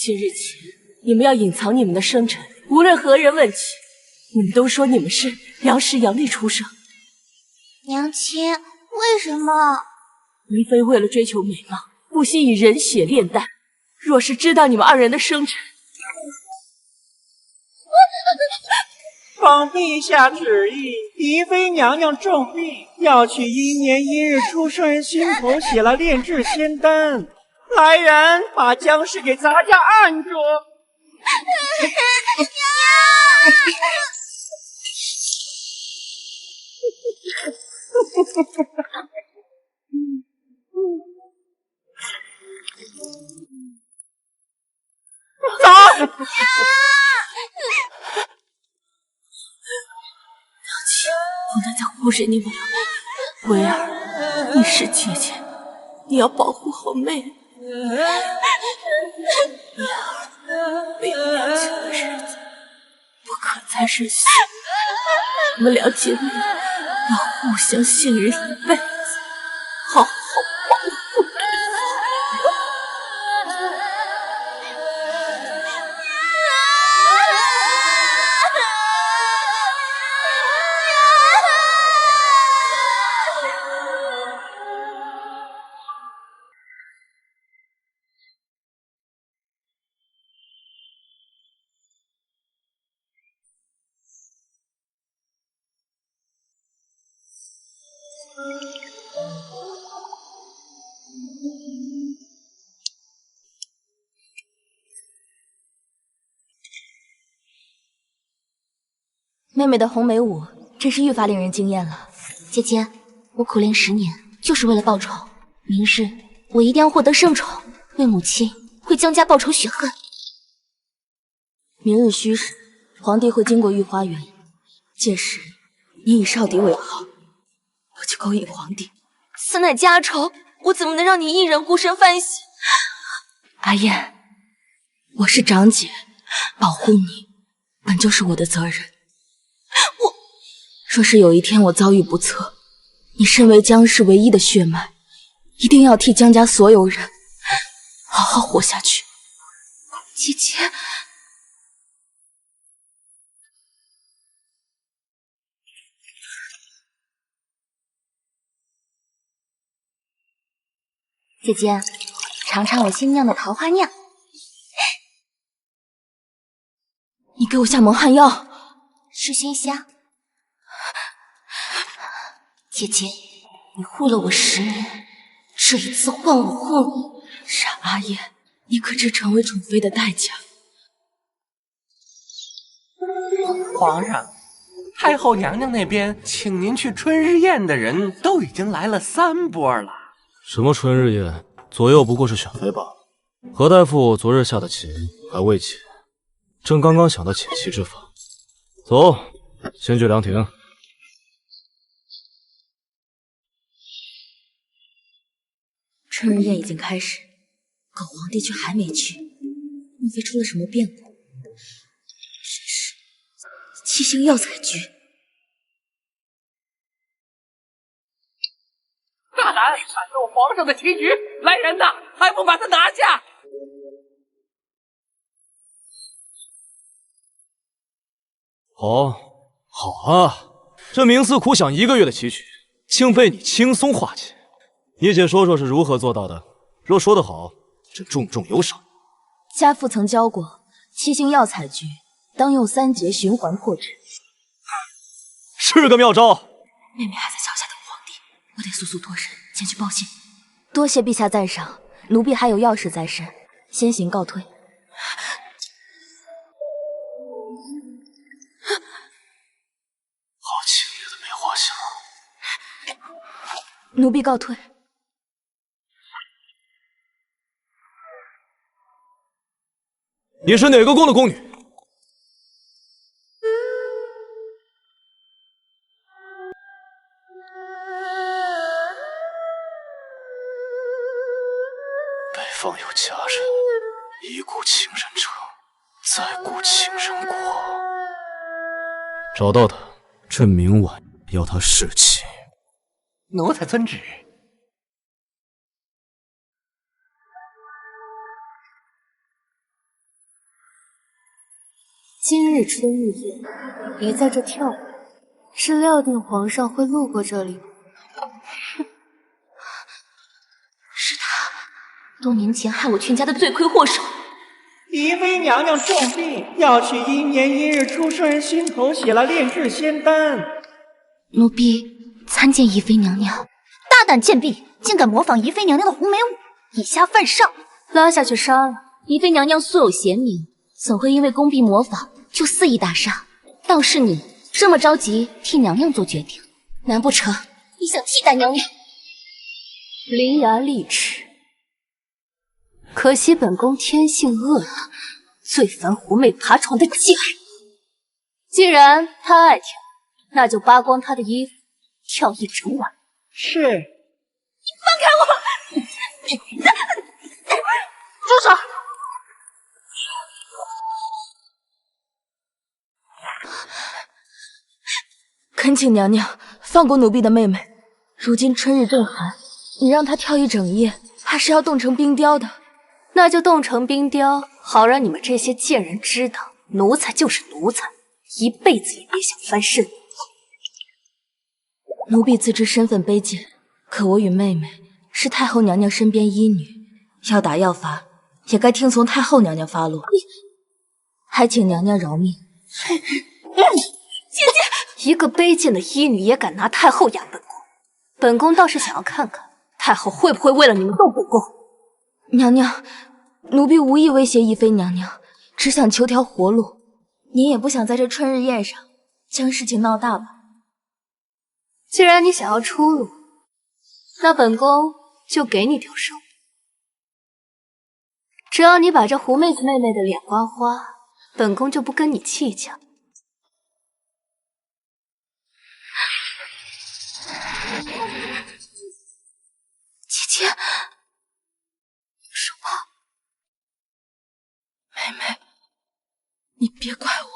些日前，你们要隐藏你们的生辰，无论何人问起，你们都说你们是梁氏杨丽出生。娘亲，为什么？云飞为了追求美貌，不惜以人血炼丹。若是知道你们二人的生辰，奉陛下旨意，宜妃娘娘重病，要取1年1日出生人心头血来炼制仙丹。来人，把僵尸给咱家按住！走！不能再护着你们了。维儿，你是姐姐，你要保护好妹妹。维儿，没有娘亲的日子不可再任性。你们两姐妹要互相信任一辈子，好好保护彼此。妹妹的红梅舞真是愈发令人惊艳了。姐姐，我苦练10年，就是为了报仇。明日我一定要获得圣宠，为母亲为江家报仇雪恨。明日戌时，皇帝会经过御花园，届时你以少邸为号，我去勾引皇帝。此乃家仇，我怎么能让你一人孤身犯险？阿燕，我是长姐，保护你本就是我的责任。若是有一天我遭遇不测，你身为江氏唯一的血脉，一定要替江家所有人好好活下去。姐姐，姐姐，尝尝我新酿的桃花酿。你给我下蒙汗药，是熏香。姐姐，你护了我10年，这一次换我护你。傻阿燕，你可知成为宠妃的代价？皇上，太后娘娘那边请您去春日宴的人都已经来了3波了。什么春日宴？左右不过是选妃罢了。何大夫昨日下的棋还未解，正刚刚想到解棋之法。走，先去凉亭。春日宴已经开始，可皇帝却还没去，莫非出了什么变故？这是七星药材局。大胆撼动皇上的棋局！来人呐，还不把他拿下！好啊！这冥思苦想1个月的棋局，竟被你轻松化解。你姐说说是如何做到的？若说得好，朕重重有赏。家父曾教过，七星药材局当用3节循环破制，是个妙招。妹妹还在桥下等皇帝，我得速速脱身前去报信。多谢陛下赞赏，奴婢还有要事在身，先行告退。好清冽的梅花香。奴婢告退。你是哪个宫的宫女？北方有佳人，一顾倾人城，再顾倾人国。找到他，朕明晚要他侍寝。奴才遵旨。今日春日宴，你在这跳舞，是料定皇上会路过这里吗？是他，多年前害我全家的罪魁祸首。宜妃娘娘重病，要取阴年阴日出生人心头写了炼制仙丹。奴婢参见宜妃娘娘。大胆贱婢，竟敢模仿宜妃娘娘的红梅舞，以下犯上！拉下去杀了。宜妃娘娘素有贤名，怎会因为宫婢模仿就肆意大杀？倒是你这么着急替娘娘做决定，难不成你想替代娘娘？伶牙俐齿，可惜本宫天性恶毒，最烦狐媚爬床的贱人。既然她爱跳，那就扒光她的衣服，跳一整晚。是。放开我！住手！恳请娘娘放过奴婢的妹妹。如今春日正寒，你让她跳一整夜，怕是要冻成冰雕的。那就冻成冰雕，好让你们这些贱人知道，奴才就是奴才，一辈子也别想翻身。奴婢自知身份卑贱，可我与妹妹是太后娘娘身边医女，要打要罚也该听从太后娘娘发落。还请娘娘饶命。姐姐，一个卑贱的医女也敢拿太后压本宫，本宫倒是想要看看太后会不会为了你们动本宫。娘娘，奴婢无意威胁宜妃娘娘，只想求条活路。您也不想在这春日宴上将事情闹大吧？既然你想要出路，那本宫就给你条生路。只要你把这狐妹子妹妹的脸刮花，本宫就不跟你计较。姐姐，手吧，妹妹，你别怪我，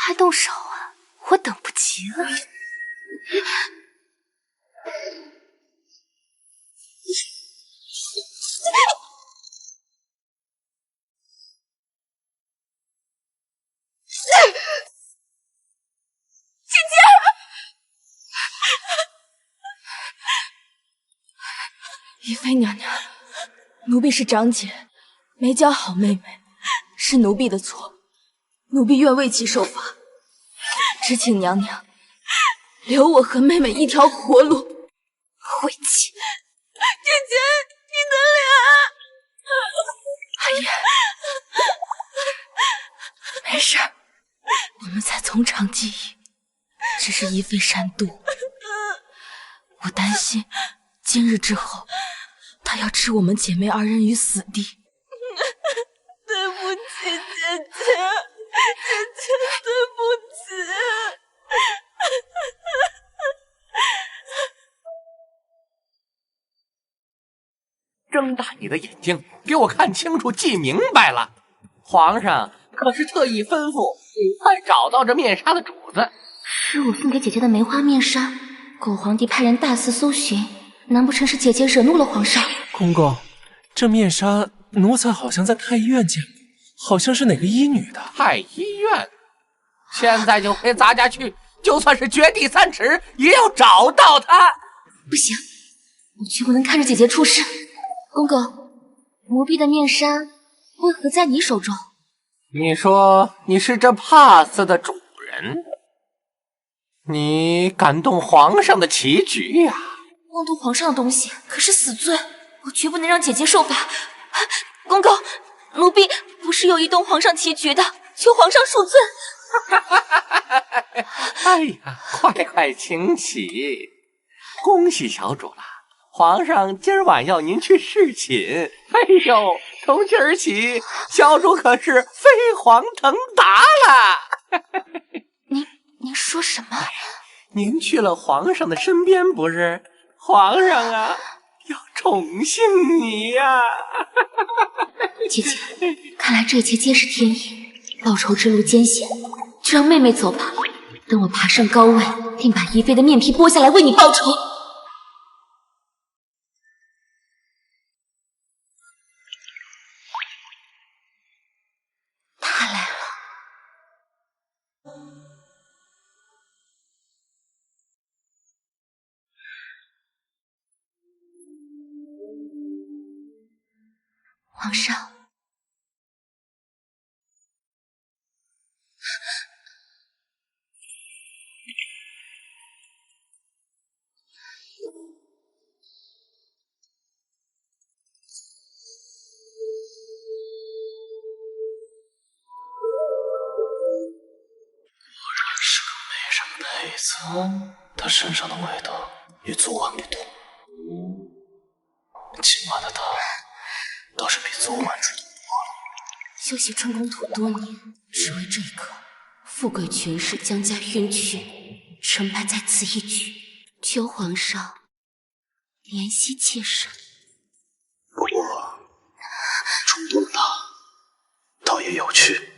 快动手啊，我等不及了。宜妃娘娘，奴婢是长姐，没教好妹妹，是奴婢的错，奴婢愿为其受罚，只请娘娘留我和妹妹一条活路。晦气！姐姐，你的脸！阿言，没事，我们才从长计议，只是宜妃善妒，我担心今日之后，她要置我们姐妹二人于死地。对不起，姐姐，姐姐，对不起。睁大你的眼睛，给我看清楚，记明白了。皇上可是特意吩咐你快找到这面纱的主子。是我送给姐姐的梅花面纱，狗皇帝派人大肆搜寻，难不成是姐姐惹怒了皇上？公公，这面纱奴才好像在太医院见过，好像是哪个医女的。太医院，现在就陪咱家去，就算是掘地三尺，也要找到她。不行，我绝不能看着姐姐出事。公公，奴婢的面纱为何在你手中？你说你是这帕斯的主人，你敢动皇上的棋局呀？妄动皇上的东西可是死罪，我绝不能让姐姐受罚。公公，奴婢不是有意动皇上棋局的，求皇上恕罪。哎呀，快请起！恭喜小主了，皇上今儿晚要您去侍寝。哎呦，从今儿起，小主可是飞黄腾达了。您说什么？您去了皇上的身边不是？皇上啊，要宠幸你呀！姐姐，看来这一切皆是天意，报仇之路艰险，就让妹妹走吧。等我爬上高位，定把宜妃的面皮剥下来为你报仇。他来了，皇上。妹子，她身上的味道与昨晚不同。今晚的她倒是比昨晚主动多了。修习春宫图多年，只为这一刻，富贵权势将家晕去，成败在此一举，求皇上怜惜妾身。不过，冲动的她倒也有趣。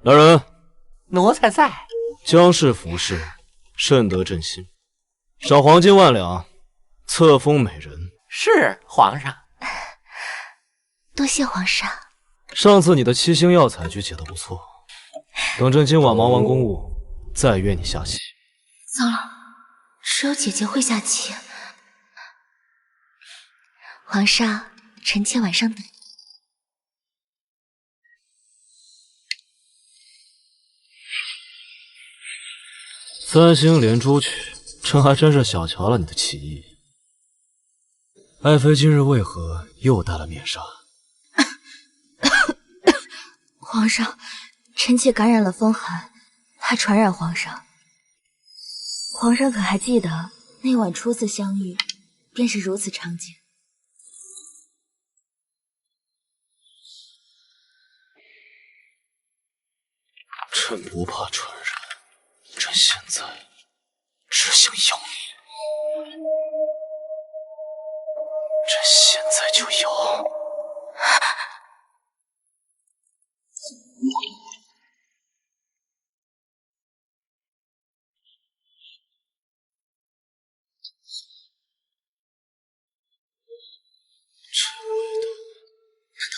来人，奴才在。江氏服饰甚得朕心，赏黄金1万两，册封美人。是皇上。多谢皇上。上次你的7星药材举解得不错，等朕今晚忙完公务，再约你下棋。糟了，只有姐姐会下棋。皇上，臣妾晚上等。3星连珠曲，朕还真是小瞧了你的棋艺。爱妃今日为何又戴了面纱？皇上，臣妾感染了风寒，怕传染皇上。皇上可还记得那晚初次相遇，便是如此场景？朕不怕传染，朕现在只想要你，朕现在就要。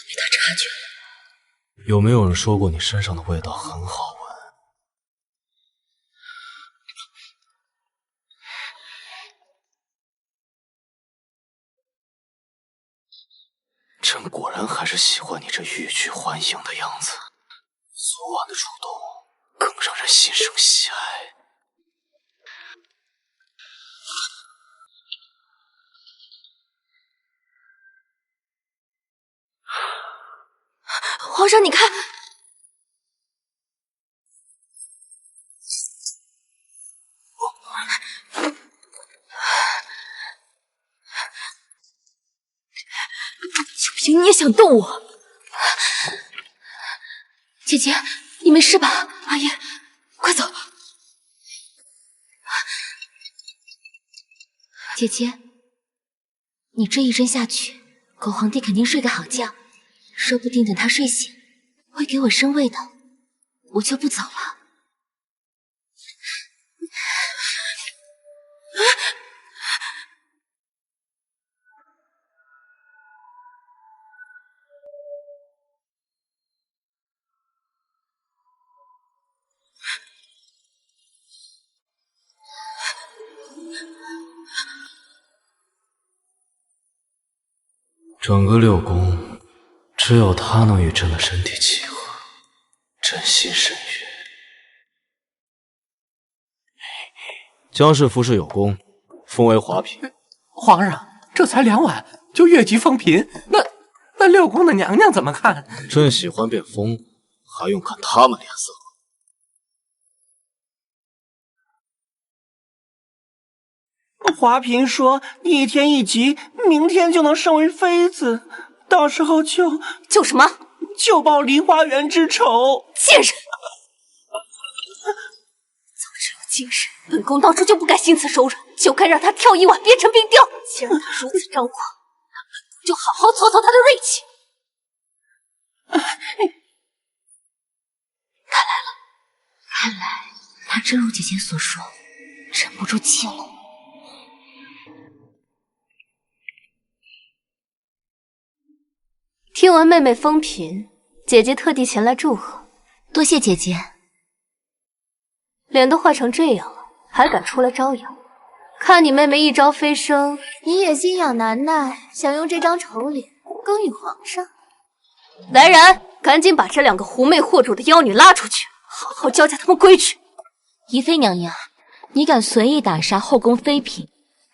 被他察觉了。有没有人说过你身上的味道很好闻？朕果然还是喜欢你这欲拒还迎的样子。昨晚的主动更让人心生喜爱。皇上，你看，就凭你也想动我？姐姐，你没事吧？阿爷，快走！姐姐，你这一针下去，狗皇帝肯定睡个好觉，说不定等他睡醒，会给我生味道，我就不走了。整个六宫，只有他能与朕的身体契合，朕心甚悦。江氏服饰有功，封为华嫔。皇上，这才2晚就越级封嫔，那六宫的娘娘怎么看？朕喜欢便封，还用看他们脸色？华嫔说，1天1级，明天就能升为妃子，到时候就什么？就报梨花园之仇。贱人！早知有今日，本宫当初就不该心慈手软，就该让他跳一晚变成冰雕。既然他如此张狂，那本宫就好好挫挫他的锐气。他来了，看来他真如姐姐所说，沉不住气了。听闻妹妹封嫔，姐姐特地前来祝贺，多谢姐姐。脸都坏成这样了，还敢出来招摇？看你妹妹一朝飞升，你也心痒难耐，想用这张丑脸勾引皇上。来人，赶紧把这2个狐媚惑主的妖女拉出去，好好教教他们规矩。宜妃娘娘，你敢随意打杀后宫妃嫔，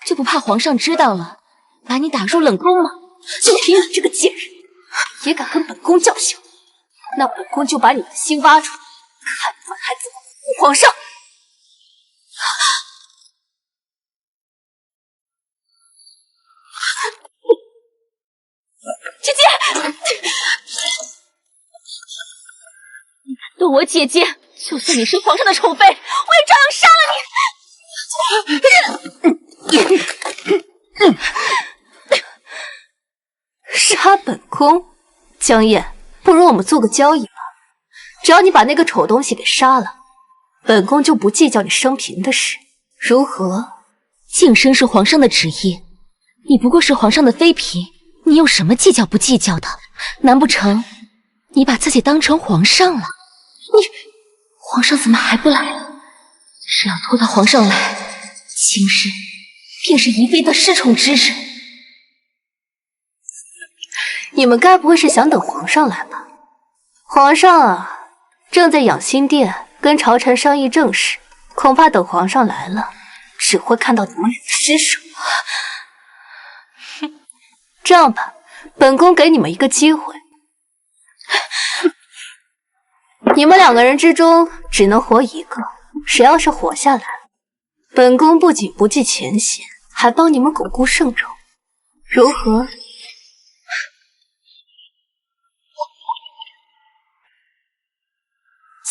就不怕皇上知道了，把你打入冷宫吗？就凭你这个贱人，也敢跟本宫叫嚣，那本宫就把你的心挖出来，看你们还怎么护皇上！姐姐，你敢动我姐姐，就算你是皇上的宠妃，我也照样杀了你！杀本宫？江燕，不如我们做个交易吧。只要你把那个丑东西给杀了，本宫就不计较你生平的事，如何？晋升是皇上的旨意，你不过是皇上的妃嫔，你有什么计较不计较的？难不成你把自己当成皇上了？皇上怎么还不来？只要拖到皇上来，今日便是宜妃的失宠之日。你们该不会是想等皇上来吧？皇上啊，正在养心殿跟朝臣商议政事，恐怕等皇上来了，只会看到你们俩的尸首。这样吧，本宫给你们一个机会，你们2个人之中只能活一个，谁要是活下来，本宫不仅不计前嫌，还帮你们巩固圣宠，如何？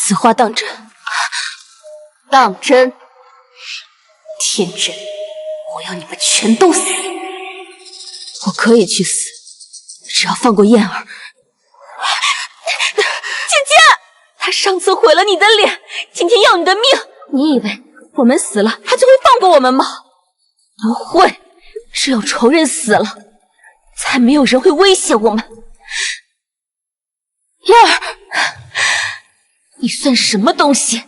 此话当真？当真！天真！我要你们全都死！我可以去死，只要放过燕儿。姐姐，他上次毁了你的脸，今天要你的命。你以为我们死了，他就会放过我们吗？不会，只有仇人死了，才没有人会威胁我们。燕儿，你算什么东西？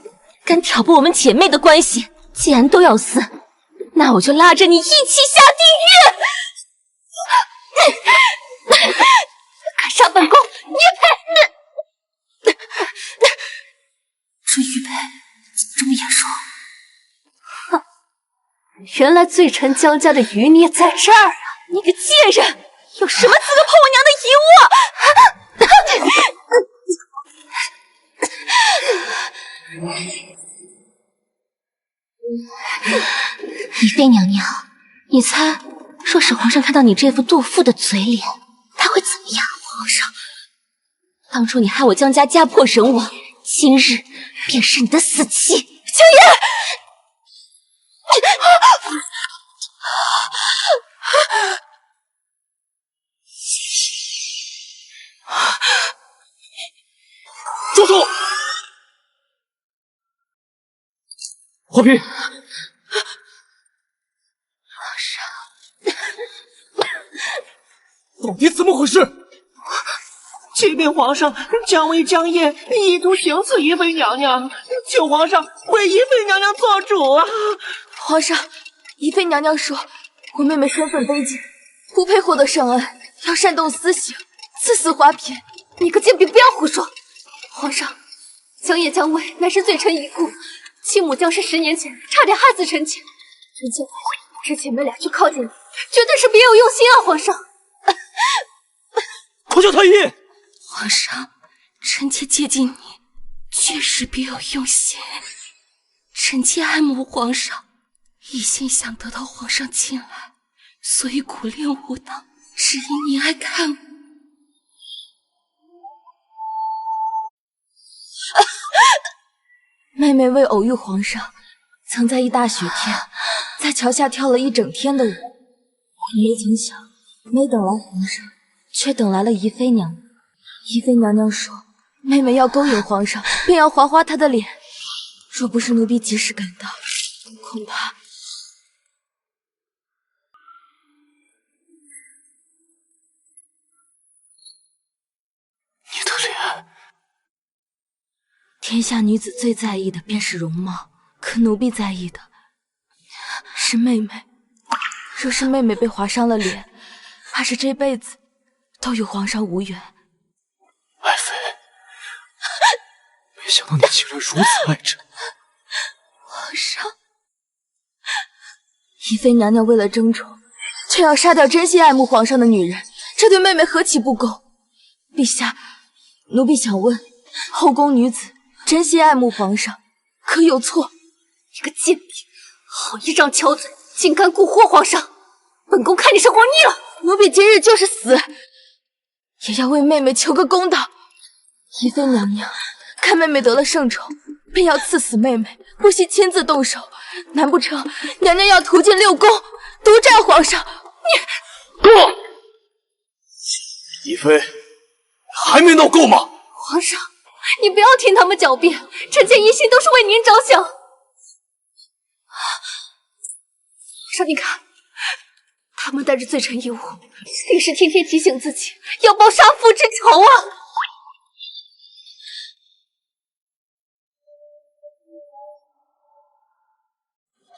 敢挑拨我们姐妹的关系？既然都要死，那我就拉着你一起下地狱！敢杀本宫，你配！这玉佩怎么这么眼熟？哼，原来罪臣江家的余孽在这儿啊！你个贱人，有什么资格碰我娘的遗物？宜妃娘娘，你猜，若是皇上看到你这副妒妇的嘴脸，他会怎么样？皇上，当初你害我江家家破人亡，今日便是你的死期。江燕，住手！华嫔，到底怎么回事？启禀皇上，江威江燕意图行刺宜妃娘娘，求皇上为宜妃娘娘做主啊！皇上，宜妃娘娘说，我妹妹身份卑贱，不配获得圣恩，要煽动私刑，赐死华嫔。你个贱婢，不要胡说！皇上，江夜江威乃是罪臣已故，其母江氏10年前差点害死臣妾，臣妾不会使姐妹俩去靠近你，绝对是别有用心啊！皇上，快叫太医！皇上，臣妾接近你，确实别有用心。臣妾爱慕皇上，一心想得到皇上青睐，所以苦练武道，只因你爱看我。妹妹为偶遇皇上，曾在一大雪天在桥下跳了一整天的舞，没曾想，没等来皇上，却等来了宜妃娘娘。宜妃娘娘说，妹妹要勾引皇上，便要划她的脸。若不是奴婢及时赶到，恐怕……你的脸天下女子最在意的便是容貌，可奴婢在意的是妹妹。若是妹妹被划伤了脸，怕是这辈子都与皇上无缘。爱妃，没想到你竟然如此爱朕。皇上，宜妃娘娘为了争宠，却要杀掉真心爱慕皇上的女人，这对妹妹何其不公！陛下，奴婢想问，后宫女子真心爱慕皇上，可有错？你个贱婢，好一张巧嘴，竟敢蛊惑皇上！本宫看你是活腻了！奴婢今日就是死，也要为妹妹求个公道。宜妃娘娘看妹妹得了圣宠，便要赐死妹妹，不惜亲自动手，难不成娘娘要屠尽六宫，独占皇上？够了！宜妃，还没闹够吗？皇上，你不要听他们狡辩，臣妾一心都是为您着想。皇上，你看，他们带着罪臣一物，定是天天提醒自己要报杀父之仇啊！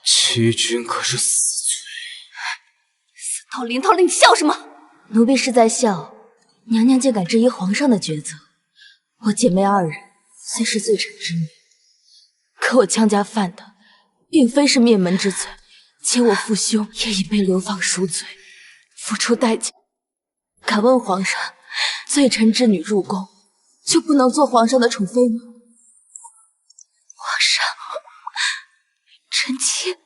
欺君可是死罪，死到临头了，你笑什么？奴婢是在笑，娘娘竟敢质疑皇上的抉择。我姐妹二人虽是罪臣之女，可我羌家犯的并非是灭门之罪，且我父兄也已被流放赎罪，付出代价。敢问皇上，罪臣之女入宫，就不能做皇上的宠妃吗？皇上，臣妾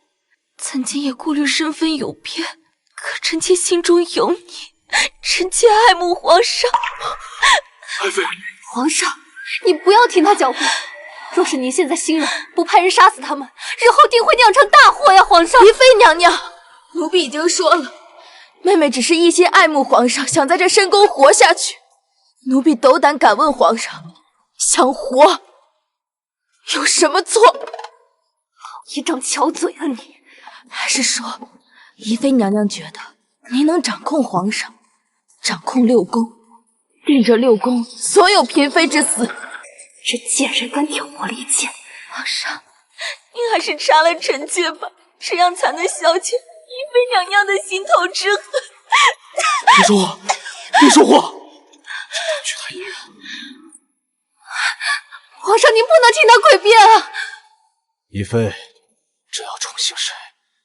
曾经也顾虑身份有变，可臣妾心中有你，臣妾爱慕皇上。爱妃，皇上，你不要听他狡辩。若是您现在心软，不派人杀死他们，日后定会酿成大祸呀！皇上，宜妃娘娘，奴婢已经说了，妹妹只是一心爱慕皇上，想在这深宫活下去。奴婢斗胆敢问皇上，想活有什么错？一张巧嘴啊你！还是说，宜妃娘娘觉得您能掌控皇上，掌控六宫，定着六宫所有嫔妃之死？这贱人敢挑拨离间！皇上，您还是杀了臣妾吧，这样才能消遣宜妃娘娘的心头之恨。别说话，别说话！去太医院。皇上，您不能听他诡辩啊！宜妃，这要宠幸谁，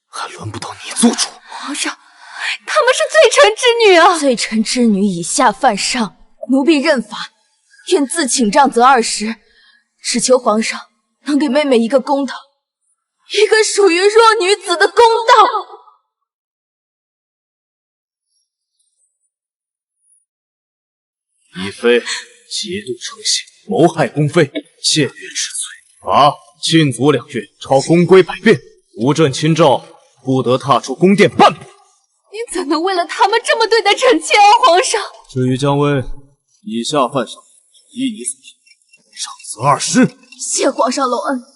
还轮不到你做主。皇上，他们是罪臣之女啊！罪臣之女以下犯上，奴婢认罚，愿自请杖责20，只求皇上能给妹妹一个公道，一个属于弱女子的公道。宜妃极度成性，谋害宫妃，僭越之罪，罚禁足2月，抄宫规百遍，无朕亲诏，不得踏出宫殿半步。您怎能为了他们这么对待臣妾啊，皇上？至于姜薇，以下犯上，依你所行，杖责20。谢皇上隆恩。皇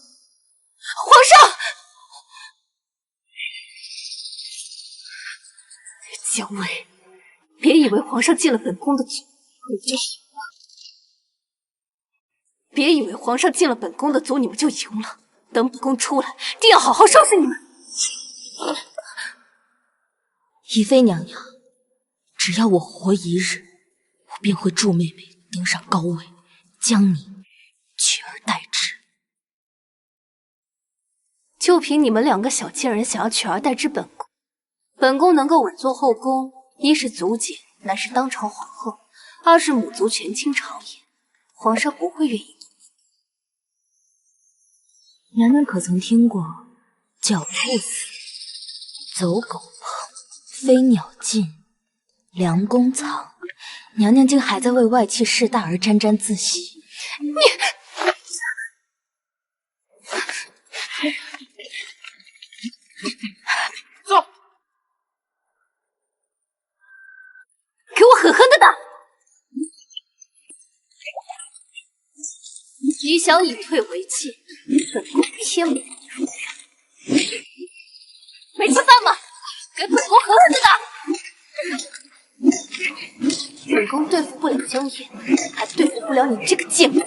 上，姜薇，别以为皇上进了本宫的族，你就赢了。别以为皇上进了本宫的族，你们就赢了。等本宫出来，定要好好收拾你们。宜妃娘娘，只要我活一日，我便会助妹妹登上高位，将你取而代之。就凭你们2个小贱人想要取而代之本宫，本宫能够稳坐后宫，一是祖姐乃是当朝皇后，二是母族权倾朝野，皇上不会愿意。娘娘可曾听过狡兔死，走狗烹，飞鸟尽，良弓藏？娘娘竟还在为外戚势大而沾沾自喜。走，给我狠狠的打！你想以退为进，本宫偏不服。没吃饭吗？给本宫狠狠的打！本宫对付不了江夜，还对付不了你这个贱婢。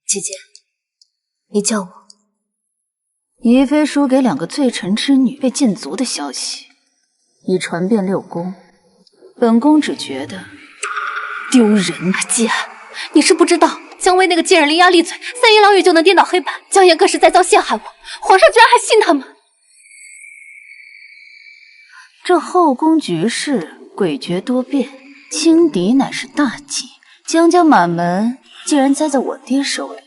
姐姐，你叫我。宜妃输给2个罪臣之女被禁足的消息，已传遍6宫。本宫只觉得丢人。姐，你是不知道，姜薇那个贱人伶牙俐嘴，3言2语就能颠倒黑白。姜颜可是在遭陷害我，皇上居然还信他们。这后宫局势诡谲多变，轻敌乃是大忌。姜家满门既然栽在我爹手里，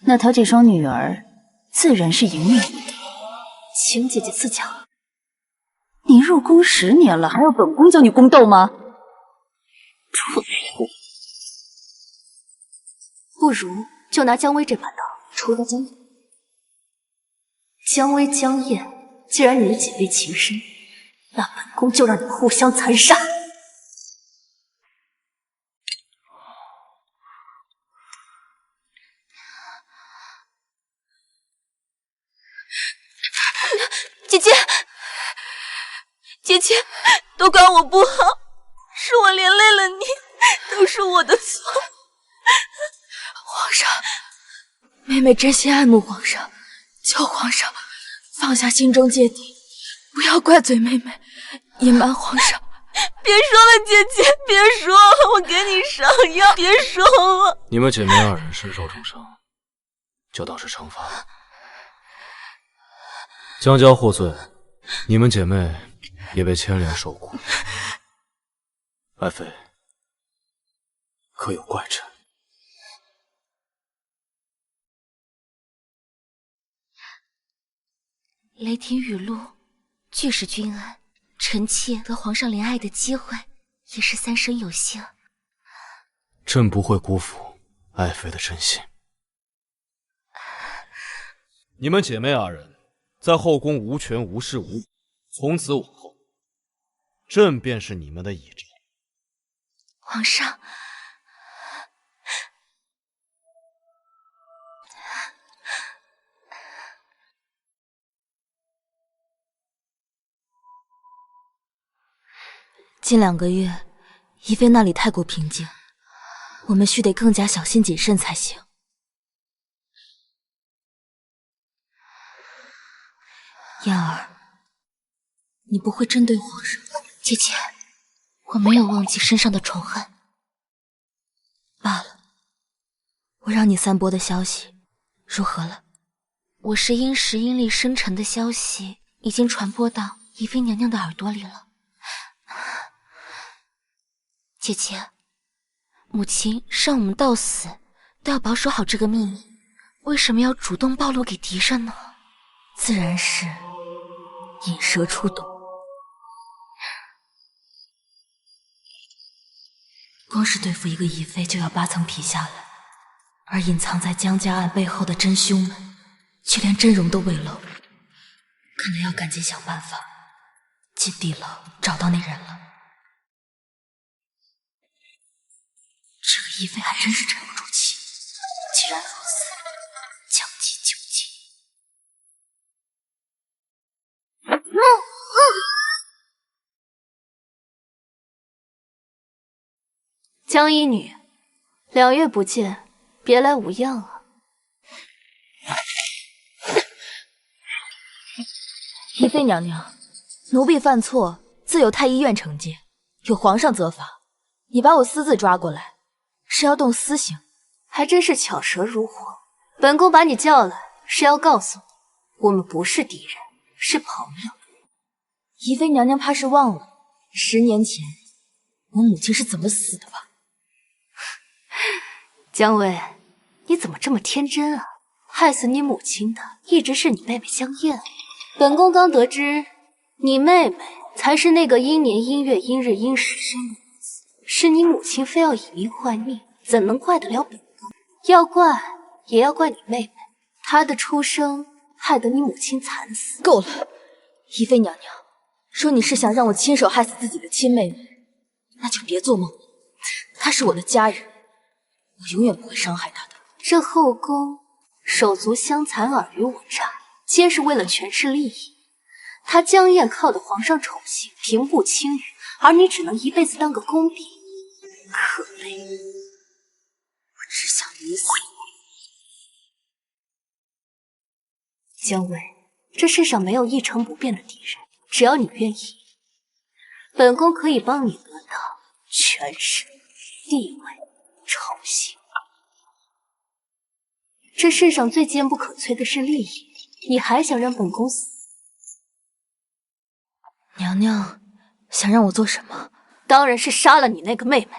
那他这双女儿自然是赢命的。请姐姐赐教。你入宫10年了，还要本宫教你宫斗吗？蠢货！不如就拿姜薇这把刀抽刀姜颜。姜薇、姜燕，既然你们姐妹情深，那本宫就让你们互相残杀。姐姐，姐姐，都怪我不好，是我连累了你，都是我的错。皇上，妹妹真心爱慕皇上，求皇上放下心中芥蒂，不要怪罪妹妹，隐瞒皇上。别说了，姐姐，别说了，我给你上药，别说了。你们姐妹2人身受重伤，就当是惩罚。姜家获罪，你们姐妹也被牵连受苦。爱妃，可有怪臣？雷霆雨露，俱是君恩。臣妾得皇上怜爱的机会，也是3生有幸。朕不会辜负爱妃的真心。你们姐妹2人在后宫无权无势无武，从此往后，朕便是你们的倚仗。皇上，近2个月，宜妃那里太过平静，我们须得更加小心谨慎才行。燕儿，你不会针对皇上？姐姐，我没有忘记身上的仇恨。罢了，我让你散播的消息如何了？我是因时阴历生辰的消息已经传播到宜妃娘娘的耳朵里了。姐姐，母亲让我们到死都要保守好这个秘密，为什么要主动暴露给敌人呢？自然是引蛇出洞。光是对付一个宜妃就要8层皮下来，而隐藏在姜家案背后的真凶们却连真容都未露，看来要赶紧想办法进地牢找到那人了。这个宜妃还真是沉不住气，既然如此，将计就计。江一女，2月不见，别来无恙啊！宜妃娘娘，奴婢犯错，自有太医院惩戒，有皇上责罚。你把我私自抓过来，是要动私刑？还真是巧舌如簧。本宫把你叫来，是要告诉你，我们不是敌人，是朋友。宜妃娘娘怕是忘了10年前我母亲是怎么死的吧？姜薇，你怎么这么天真啊？害死你母亲的一直是你妹妹姜燕。本宫刚得知，你妹妹才是那个阴年阴月阴日阴时生的女子，是你母亲非要以命换命，怎能怪得了本宫？要怪也要怪你妹妹，她的出生害得你母亲惨死。够了，宜妃娘娘，说你是想让我亲手害死自己的亲妹妹，那就别做梦了。她是我的家人，我永远不会伤害她的。这后宫手足相残，尔虞我诈，皆是为了权势利益。他江燕靠的皇上宠幸，平步青云，而你只能一辈子当个宫婢，可悲！我只想你死。姜薇，这世上没有一成不变的敌人，只要你愿意，本宫可以帮你得到权势、地位、宠幸。这世上最坚不可摧的是利益，你还想让本宫死？娘娘想让我做什么？当然是杀了你那个妹妹。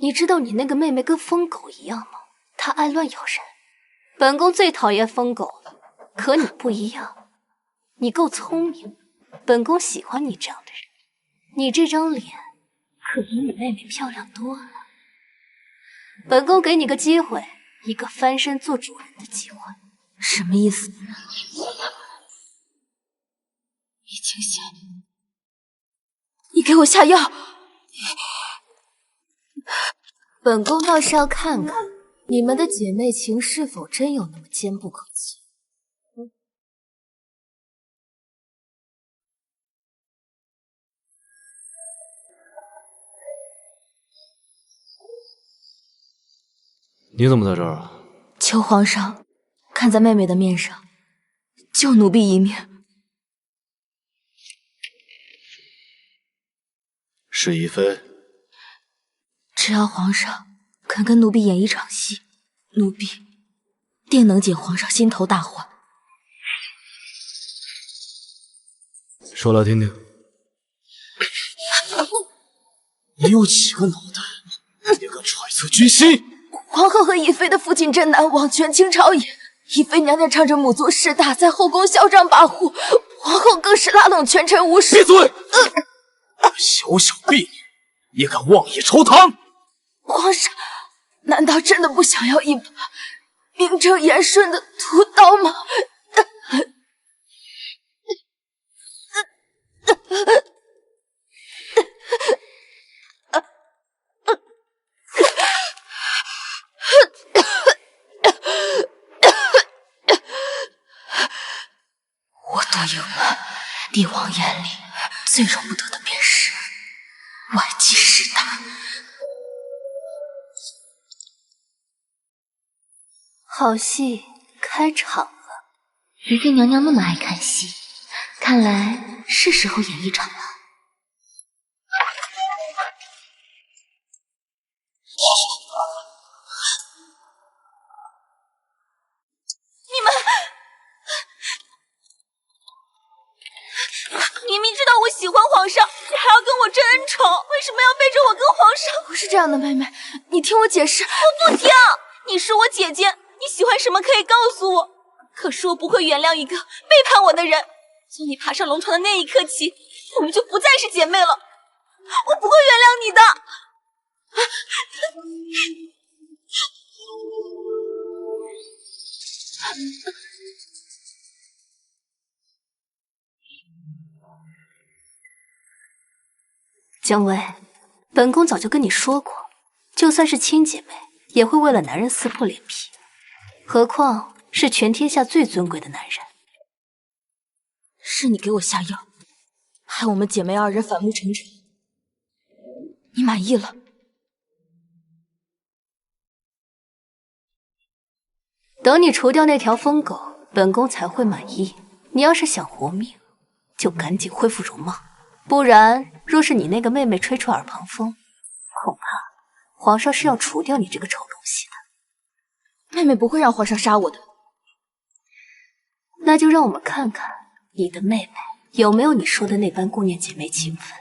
你知道你那个妹妹跟疯狗一样吗？她爱乱咬人。本宫最讨厌疯狗了，可你不一样，你够聪明，本宫喜欢你这样的人。你这张脸可比你妹妹漂亮多了。本宫给你个机会，一个翻身做主人的机会。什么意思？易清闲，你给我下药！本宫倒是要看看你们的姐妹情是否真有那么坚不可摧。你怎么在这儿啊？求皇上看在妹妹的面上，救奴婢一命。是宜妃。只要皇上肯跟奴婢演一场戏，奴婢定能解皇上心头大患。说来听听。你有几个脑袋，也敢揣测军心？皇后和宜妃的父亲真南王权倾朝野，宜妃娘娘仗着母族势大，在后宫嚣张跋扈，皇后更是拉拢权臣无数。闭嘴！小小婢女也敢妄议朝堂！皇上，难道真的不想要一把名正言顺的屠刀吗？我多赢了，帝王眼里最容不得的便是外戚势大。好戏开场了。宜妃娘娘那么爱看戏，看来是时候演一场了。你明知道我喜欢皇上，你还要跟我争恩宠，为什么要背着我跟皇上？不是这样的，妹妹，你听我解释。我不听，你是我姐姐，你喜欢什么可以告诉我。可是我不会原谅一个背叛我的人。从你爬上龙床的那一刻起，我们就不再是姐妹了。我不会原谅你的。姜薇，本宫早就跟你说过，就算是亲姐妹，也会为了男人撕破脸皮，何况是全天下最尊贵的男人。是你给我下药，害我们姐妹二人反目成仇。你满意了？等你除掉那条疯狗，本宫才会满意。你要是想活命，就赶紧恢复容貌。不然，若是你那个妹妹吹出耳旁风，恐怕皇上是要除掉你这个丑东西的。妹妹不会让皇上杀我的。那就让我们看看你的妹妹有没有你说的那般顾念姐妹情分。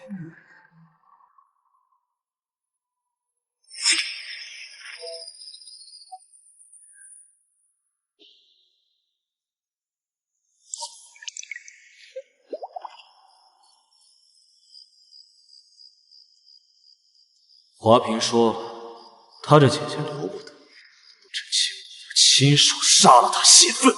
华嫔说，她这姐姐留不得，这妾要亲手杀了她泄愤。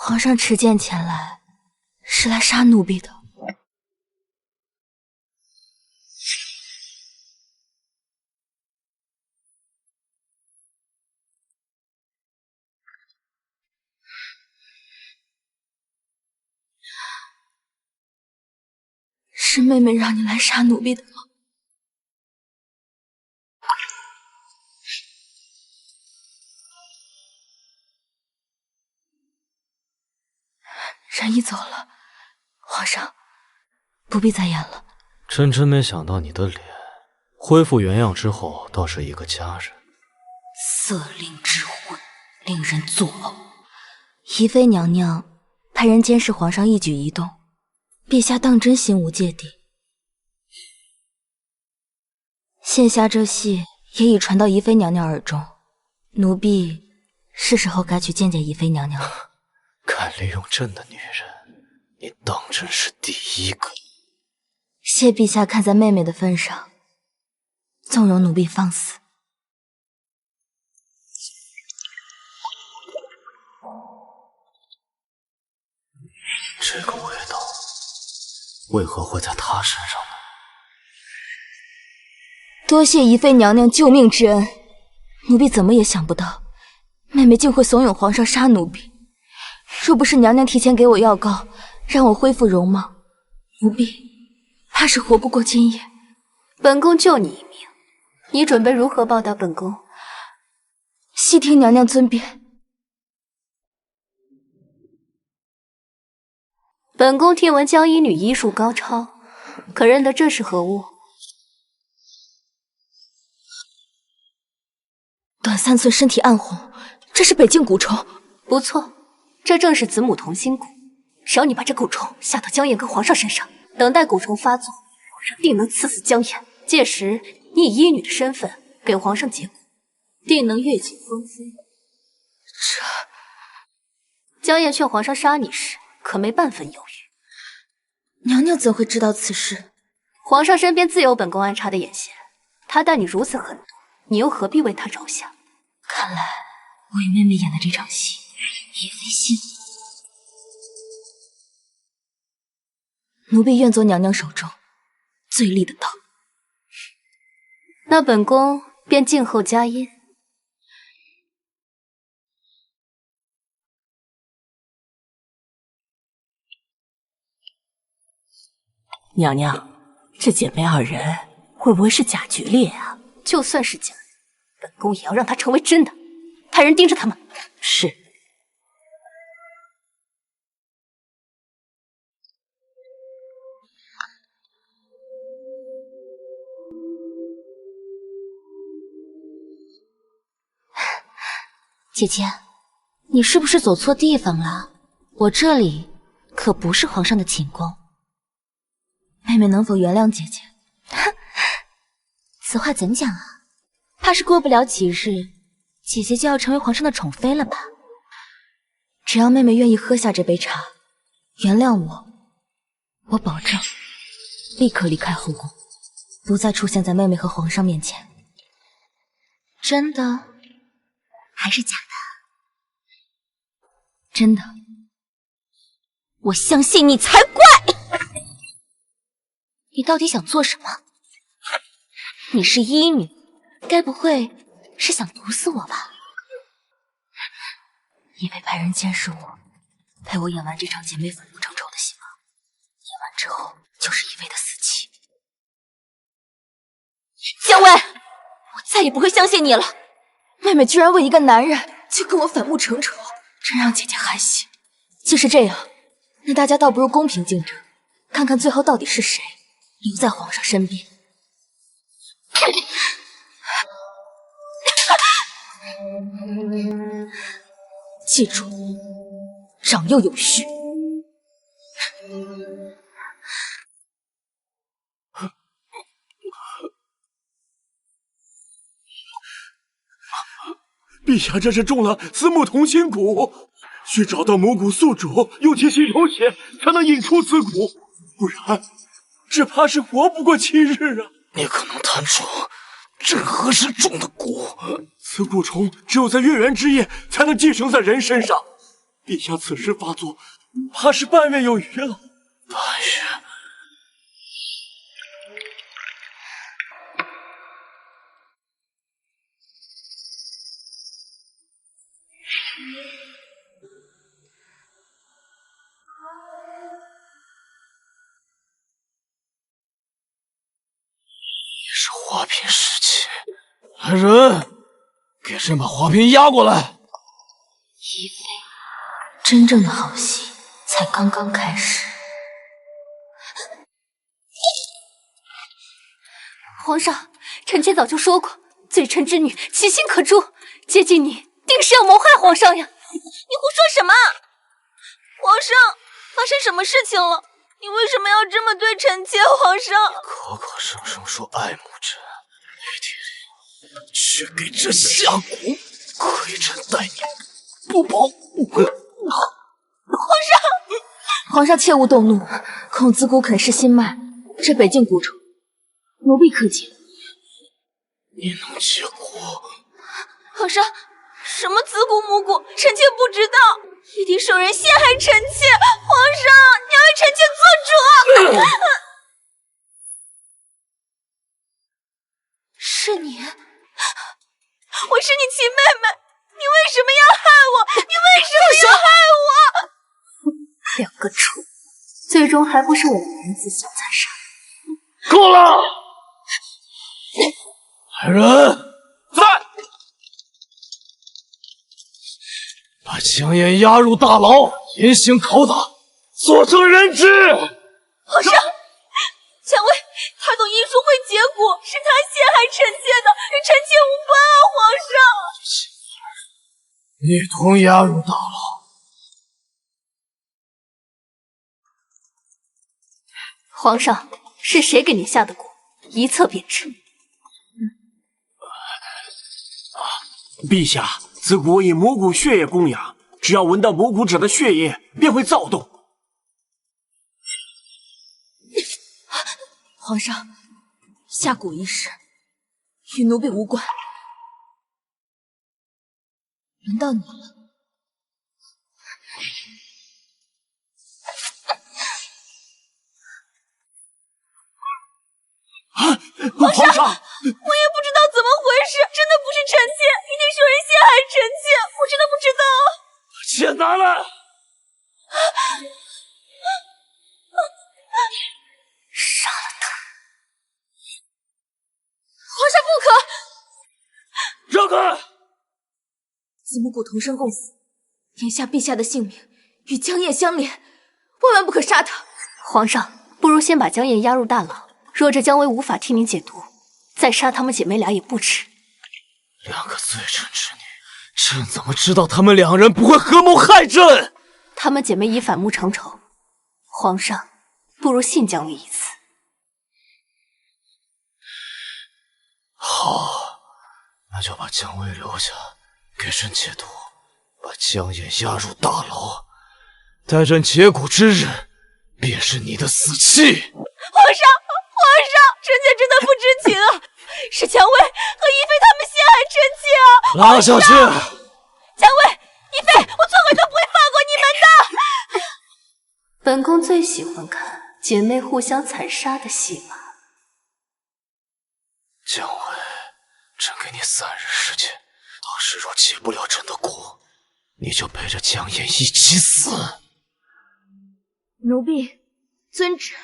皇上持剑前来，是来杀奴婢的。是妹妹让你来杀奴婢的吗？人已走了，皇上不必再演了。真没想到你的脸恢复原样之后，倒是一个佳人。色令之婚，令人作呕。宜妃娘娘派人监视皇上一举一动，陛下当真心无芥蒂。现下这戏也已传到宜妃娘娘耳中，奴婢是时候该去见见宜妃娘娘了。敢利用朕的女人，你当真是第一个。谢陛下看在妹妹的份上，纵容奴婢放肆。这个味道为何会在她身上呢？多谢宜妃娘娘救命之恩，奴婢怎么也想不到，妹妹竟会怂恿皇上杀奴婢。若不是娘娘提前给我药膏，让我恢复容貌，奴婢怕是活不过今夜。本宫救你一命，你准备如何报答本宫？悉听娘娘尊便。本宫听闻江医女医术高超，可认得这是何物？短3寸，身体暗红，这是北境蛊虫。不错，这正是子母同心蛊。只要你把这蛊虫下到江砚跟皇上身上，等待蛊虫发作，皇上定能赐死江砚。届时你以医女的身份给皇上解蛊，定能月景风飞。江砚劝皇上杀你时，可没半分犹豫。娘娘怎会知道此事？皇上身边自有本宫安插的眼线，他待你如此狠毒，你又何必为他着想？看来我与妹妹演的这场戏也非心。奴婢愿做娘娘手中最利的刀。那本宫便静候佳音。娘娘，这姐妹二人会不会是假决裂啊？就算是假的，本宫也要让她成为真的。派人盯着他们。是。姐姐，你是不是走错地方了？我这里可不是皇上的寝宫。妹妹能否原谅姐姐？此话怎讲啊？怕是过不了几日，姐姐就要成为皇上的宠妃了吧？只要妹妹愿意喝下这杯茶，原谅我，我保证立刻离开后宫，不再出现在妹妹和皇上面前。真的还是假的？真的，我相信你才怪！你到底想做什么？你是医女，该不会是想毒死我吧？因为派人监视我，陪我演完这场姐妹反目成仇的戏码，演完之后就是一味的死期。江薇，我再也不会相信你了！妹妹居然为一个男人就跟我反目成仇，真让姐姐寒心。既是这样，那大家倒不如公平竞争，看看最后到底是谁留在皇上身边。记住，长幼有序。陛下这是中了子母同心蛊，需找到母蛊宿主，用其心头血，才能引出此蛊，不然只怕是活不过7日啊！你可能谈出朕何时中的蛊？此蛊虫只有在月圆之夜才能寄生在人身上，陛下此时发作，怕是半月有余了。半月。也是花瓶时期。来人，给朕把花瓶押过来。宜妃，真正的好戏才刚刚开始。皇上，臣妾早就说过，罪臣之女其心可诛，接近你定是要谋害皇上呀！你胡说什么？皇上，发生什么事情了？你为什么要这么对臣妾？皇上，口口声声说爱慕朕，背地里却给朕下蛊，亏朕待你不薄。皇上切勿动怒，孔子骨肯是心脉，这北境古丑，奴婢可解。你能结果？皇上，什么子骨母骨，臣妾不知道，一定是有人陷害臣妾。皇上，你要为臣妾做主。是你，我是你亲妹妹，你为什么要害我？你为什么要害我？两个畜，最终还不是我一人自相残杀。够了！来人，在！把江燕押入大牢，严刑拷打，做成人质。皇上，蔷薇，他懂医术会解蛊，是他陷害臣妾的，臣妾无关啊！皇上，一同押入大牢。皇上，是谁给您下的蛊？一测便知。陛下，此蛊以母骨血液供养，只要闻到母骨者的血液，便会躁动。皇上，下蛊一事与奴婢无关。轮到你了。皇上，我也不知道怎么回事，真的不是臣妾，一定是有人陷害臣妾，我真的不知道。血拿来！杀了他！皇上不可！让开！子母骨同生共死，眼下陛下的性命与江燕相连，万万不可杀他。皇上，不如先把江燕押入大牢。若这姜薇无法替您解毒，再杀她们姐妹俩也不迟。两个罪臣之女，朕怎么知道她们两人不会合谋害朕？她们姐妹已反目成仇，皇上不如信姜薇一次。好，那就把姜薇留下，给朕解毒，把江燕押入大牢。待朕解蛊之日，便是你的死期。皇上，臣妾真的不知情啊！是蔷薇和宜妃他们陷害臣妾啊！拉下去！蔷薇、宜妃，我从来都不会放过你们的。本宫最喜欢看姐妹互相残杀的戏码。姜薇，朕给你3日时间，到时若解不了朕的蛊，你就陪着江燕一起死。奴婢遵旨。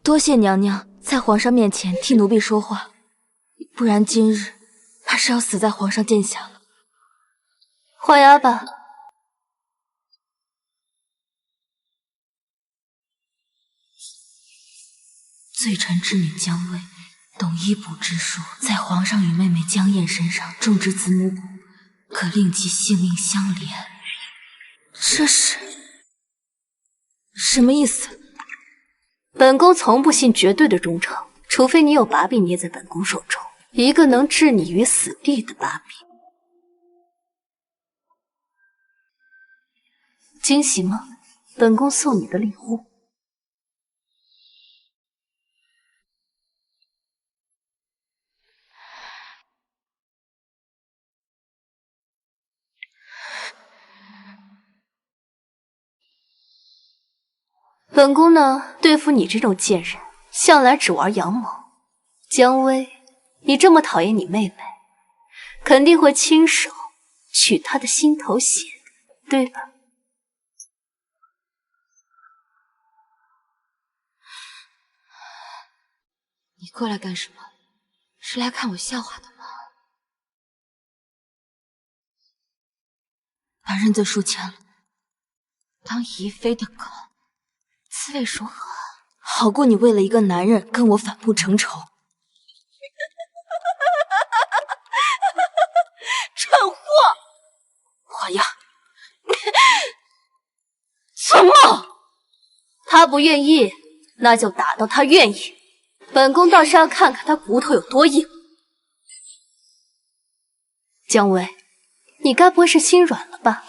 多谢娘娘在皇上面前替奴婢说话，不然今日怕是要死在皇上剑下了。画押吧。罪臣之女姜薇懂医卜之术，在皇上与妹妹江燕身上种植子母蛊，可令其性命相连。这是什么意思？本宫从不信绝对的忠诚，除非你有把柄捏在本宫手中，一个能置你于死地的把柄。惊喜吗？本宫送你的礼物。本宫呢，对付你这种贱人，向来只玩阳谋。姜薇，你这么讨厌你妹妹，肯定会亲手取她的心头血，对吧？你过来干什么？是来看我笑话的吗？把认罪书签了，当宜妃的狗，滋味如何？好过你为了一个男人跟我反目成仇。蠢货！花丫，怎么？他不愿意，那就打到他愿意。本宫倒是要看看他骨头有多硬。姜薇，你该不会是心软了吧？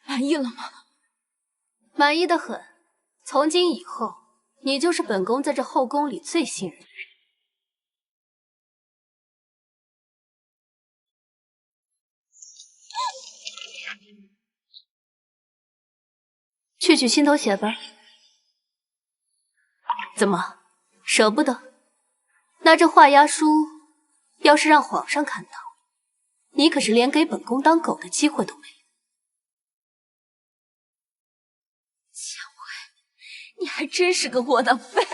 满意了吗？满意的很。从今以后，你就是本宫在这后宫里最信任的人。去取心头血吧。怎么，舍不得？那这画押书要是让皇上看到，你可是连给本宫当狗的机会都没有。你还真是个窝囊废！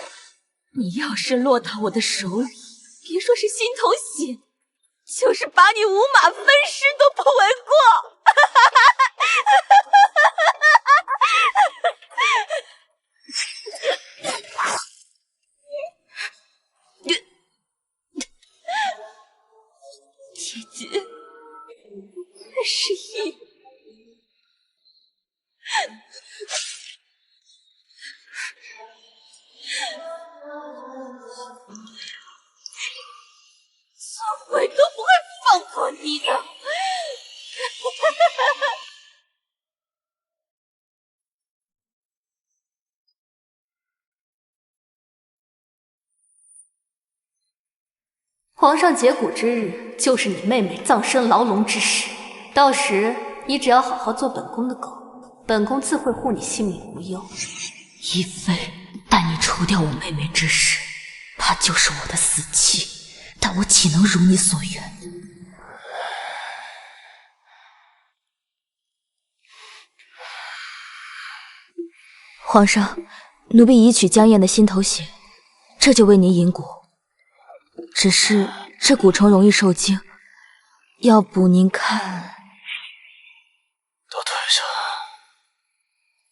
你要是落到我的手里，别说是心头血，就是把你五马分尸都不为过。姐姐，那是意。宋慧都不会放过你的。皇上解骨之日，就是你妹妹葬身牢笼之时。到时你只要好好做本宫的狗，本宫自会护你性命无忧。宜妃，待你除掉我妹妹之时，她就是我的死期，但我岂能如你所愿？皇上，奴婢已取江燕的心头血，这就为您引骨。只是这蛊虫容易受惊，要补您看。都退下。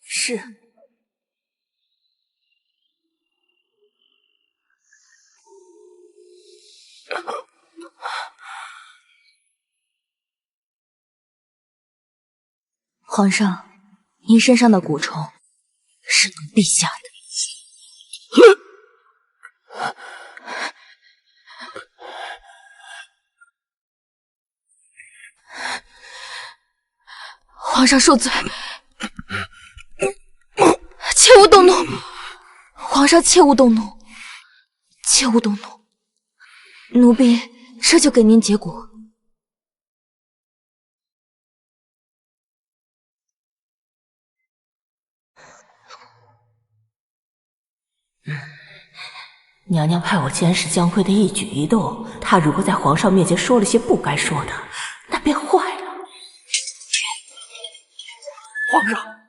是。皇上，您身上的蛊虫是奴婢下的。皇上恕罪，切勿动怒！皇上切勿动怒，切勿动怒！奴婢这就给您解蛊。娘娘派我监视江辉的一举一动，他如果在皇上面前说了些不该说的，那便坏了。皇上，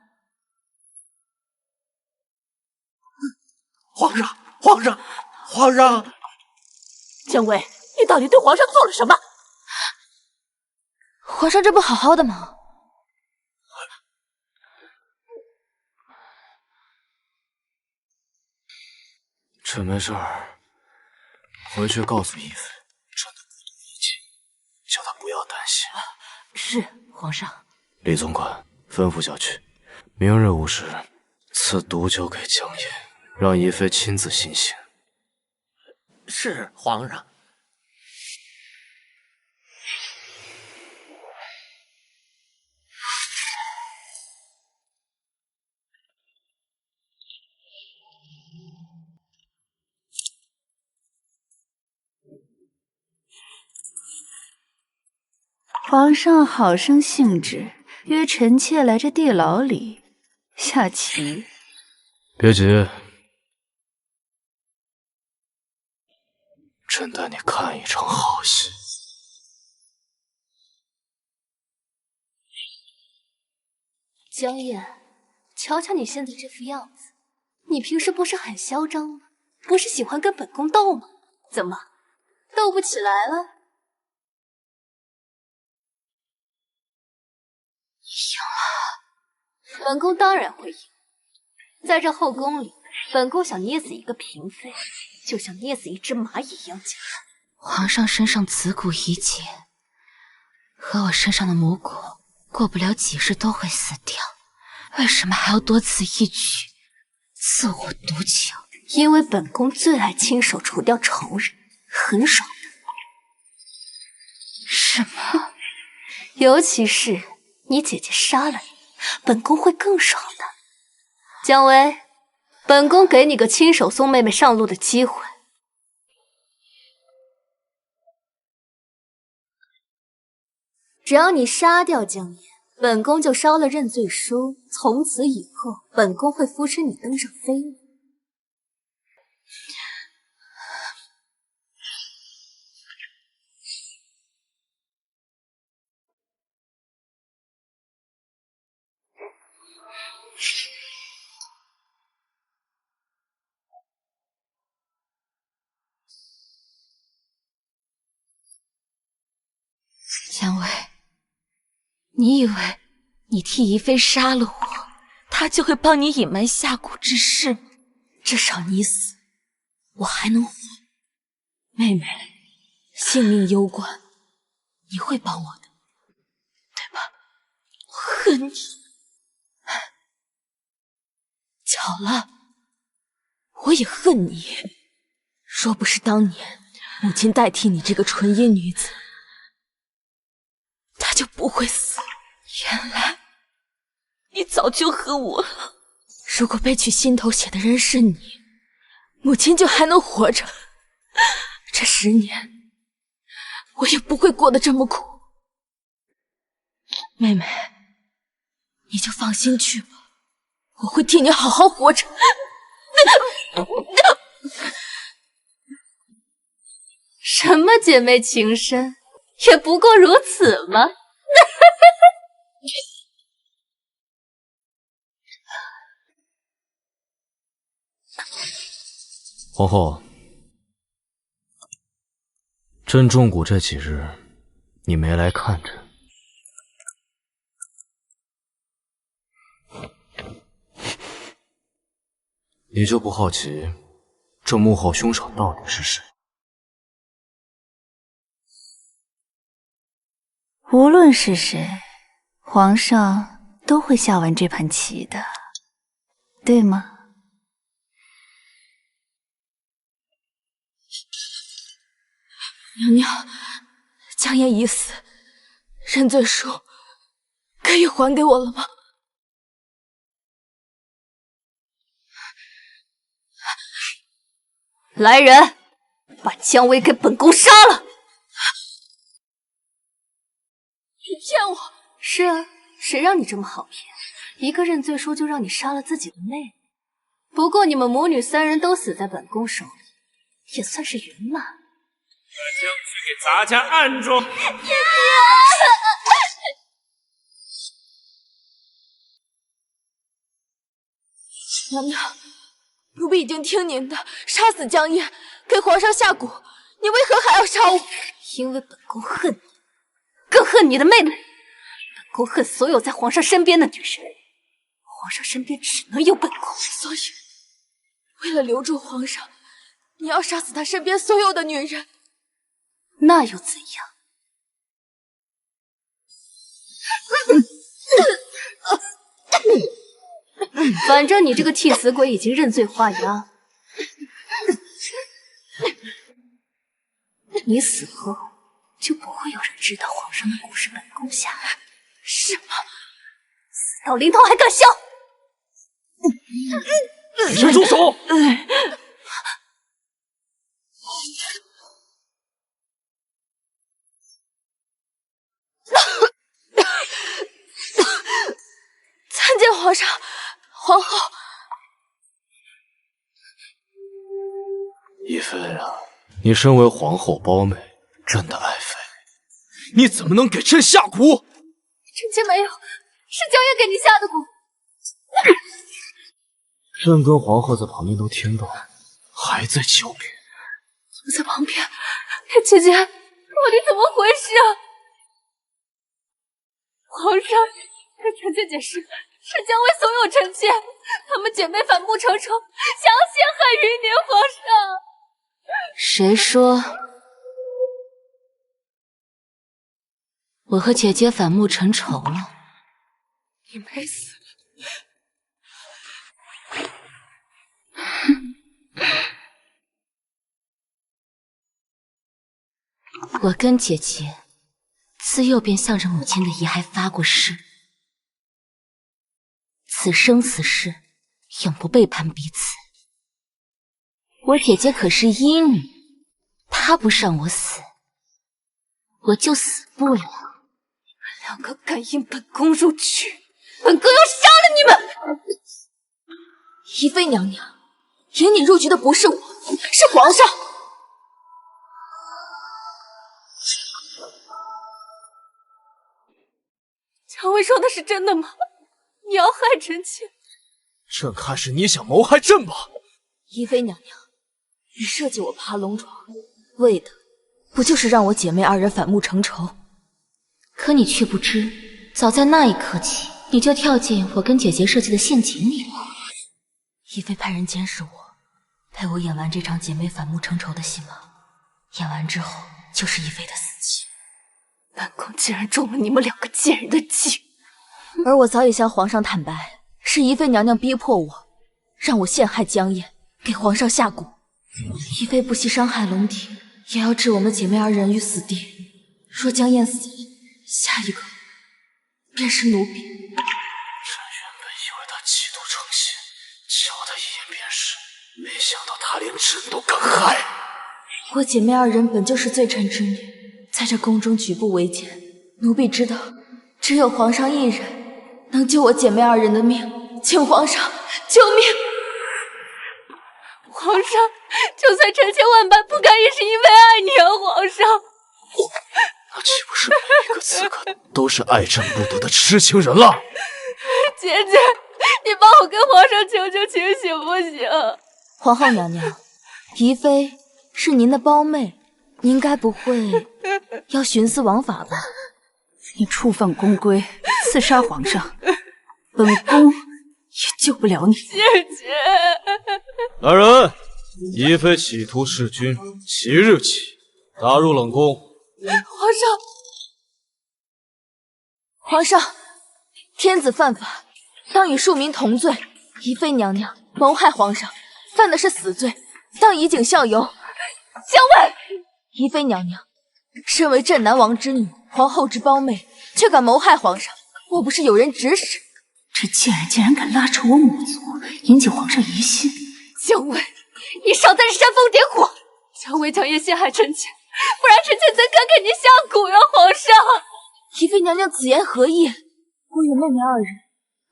皇上，皇上，皇上！江薇，你到底对皇上做了什么？皇上这不好好的吗？这没事儿，回去告诉宜妃，传她孤独一切，叫她不要担心。是，皇上。李总管吩咐下去，明日午时赐毒酒给江夜，让宜妃亲自心醒。是皇上。皇上好生兴致，约臣妾来这地牢里下棋。别急，朕带你看一场好戏。江夜，瞧瞧你现在这副样子，你平时不是很嚣张吗？不是喜欢跟本宫斗吗？怎么，斗不起来了？赢了，本宫当然会赢。在这后宫里，本宫想捏死一个嫔妃，就像捏死一只蚂蚁一样简单。皇上身上子骨已解，和我身上的母骨过不了几日都会死掉，为什么还要多此一举，赐我毒酒？因为本宫最爱亲手除掉仇人，很爽的。是吗？尤其是你姐姐杀了你，本宫会更爽的。姜薇，本宫给你个亲手送妹妹上路的机会。只要你杀掉江夜，本宫就烧了认罪书，从此以后，本宫会扶持你登上妃位。姜薇，你以为你替宜妃杀了我，她就会帮你隐瞒下蛊之事吗？至少你死，我还能活。妹妹，性命攸关，你会帮我的，对吧？我恨你。巧了，我也恨你。若不是当年母亲代替你这个纯阴女子，他就不会死。原来你早就恨我了。如果被取心头血的人是你，母亲就还能活着。这10年，我也不会过得这么苦。妹妹，你就放心去吧，我会替你好好活着。什么姐妹情深，也不过如此嘛。皇后，朕中蛊这几日你没来看朕，你就不好奇这幕后凶手到底是谁？无论是谁，皇上都会下完这盘棋的，对吗？娘娘，江夜已死，认罪书可以还给我了吗？来人，把姜薇给本宫杀了！你骗我！是啊，谁让你这么好骗？一个认罪书就让你杀了自己的妹妹。不过你们母女3人都死在本宫手里，也算是圆满。把将去给咱家按住！娘娘，奴婢已经听您的，杀死江夜，给皇上下蛊。你为何还要杀我？因为本宫恨你，更恨你的妹妹。本宫恨所有在皇上身边的女人，皇上身边只能有本宫。所以，为了留住皇上，你要杀死他身边所有的女人。那又怎样？反正你这个替死鬼已经认罪画押，你死后就不会有人知道皇上的骨是本宫下的。什么？死到临头还敢笑？你先住手！参见皇上、皇后。宜妃啊，你身为皇后胞妹，朕的爱妃，你怎么能给朕下蛊？臣妾没有，是江夜给您下的蛊。朕跟皇后在旁边都听到了，还在狡辩。我在旁边，姐姐，到底怎么回事啊？皇上，跟臣妾解释，是江薇怂恿臣妾，她们姐妹反目成仇，想要陷害于您，皇上。谁说我和姐姐反目成仇了？你没死。我跟姐姐自幼便向着母亲的遗骸发过誓，此生此世永不背叛彼此。我姐姐可是医女，她不让我死，我就死不了。你们两个敢引本宫入狱，本宫要杀了你们！宜妃娘娘，引你入局的不是我，是皇上。蔷薇说的是真的吗？你要害臣妾？朕看是你想谋害朕吧？宜妃娘娘，你设计我爬龙床，为的不就是让我姐妹二人反目成仇？可你却不知，早在那一刻起，你就跳进我跟姐姐设计的陷阱里了。宜妃派人监视我，陪我演完这场姐妹反目成仇的戏码。演完之后，就是宜妃的死期。本宫竟然中了你们两个贱人的计，而我早已向皇上坦白，是宜妃娘娘逼迫我，让我陷害江夜，给皇上下蛊。宜妃不惜伤害龙体，也要置我们姐妹二人于死地。若江燕死了，下一个便是奴婢。朕原本以为他企图成仙，瞧他一眼便是，没想到他连朕都敢害。我姐妹二人本就是罪臣之女，在这宫中举步维艰，奴婢知道，只有皇上一人能救我姐妹二人的命，请皇上救命！皇上，就算臣妾万般不甘，也是因为爱你啊，皇上。那岂不是每一个刺客都是爱朕不得的痴情人了？姐姐，你帮我跟皇上求求清醒不行？皇后娘娘，宜妃是您的胞妹，您该不会要徇私枉法吧？你触犯宫规，刺杀皇上，本宫也救不了你。姐姐，来人，宜妃企图弑君，即日起打入冷宫。皇上，天子犯法，当与庶民同罪。宜妃娘娘谋害皇上，犯的是死罪，当以儆效尤。江薇，宜妃娘娘身为镇南王之女，皇后之胞妹，却敢谋害皇上，莫不是有人指使？这贱人竟然敢拉扯我母族，引起皇上疑心。江薇，你少在这煽风点火！江薇江夜陷害臣妾，不然臣妾怎敢给您下蛊呀，皇上！宜妃娘娘此言何意？我与妹妹二人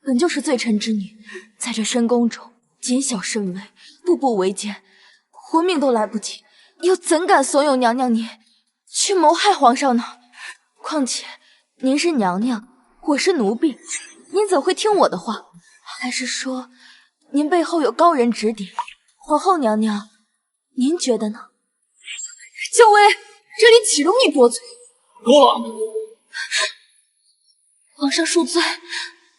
本就是罪臣之女，在这深宫中谨小慎微，步步维艰，活命都来不及，又怎敢怂恿娘娘您去谋害皇上呢？况且您是娘娘，我是奴婢，您怎会听我的话？还是说您背后有高人指点？皇后娘娘，您觉得呢？江薇，这里岂容你多嘴？够了！皇上恕罪，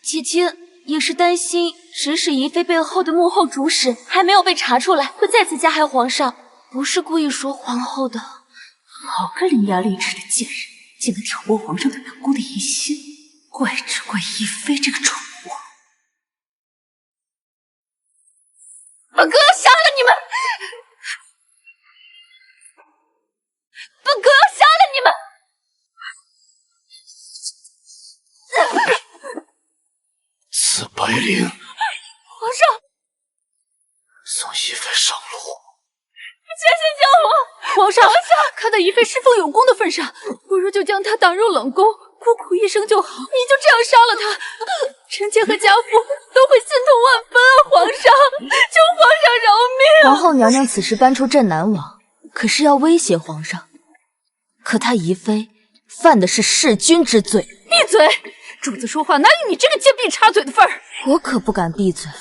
姐姐也是担心指使宜妃背后的幕后主使还没有被查出来，会再次加害皇上，不是故意说皇后的。好个伶牙俐齿的贱人，竟能挑拨皇上对本宫的疑心，怪只怪宜妃这个蠢货。本哥要杀了你们！本哥要杀了你们！此白灵，皇上，送宜妃上路。先生救我！皇上，看在宜妃侍奉有功的份上，不如就将她挡入冷宫，孤苦一生就好。你就这样杀了她，臣妾和家父都会心痛万分啊！皇上，求皇上饶命！皇后娘娘此时搬出镇南王，可是要威胁皇上。可她宜妃犯的是弑君之罪。闭嘴！主子说话哪有你这个贱婢插嘴的份儿？我可不敢闭嘴了。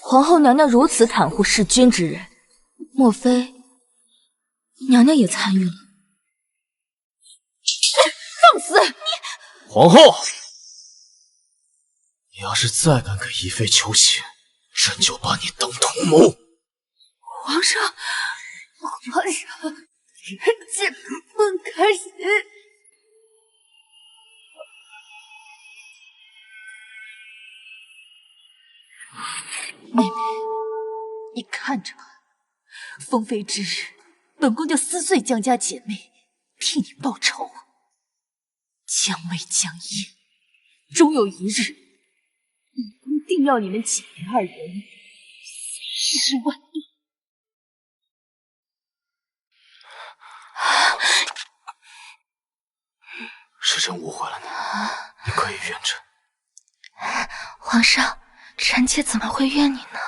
皇后娘娘如此袒护弑君之人，莫非娘娘也参与了？放肆！你皇后，你要是再敢给宜妃求情，朕就把你当同谋。皇上，臣妾不开心。妹妹，你看着吧，封妃之日，本宫就撕碎江家姐妹，替你报仇。将位将义，终有一日，本宫定要你们姐妹二人死尸万段。是朕误会了你，你可以怨朕。皇上，臣妾怎么会怨你呢？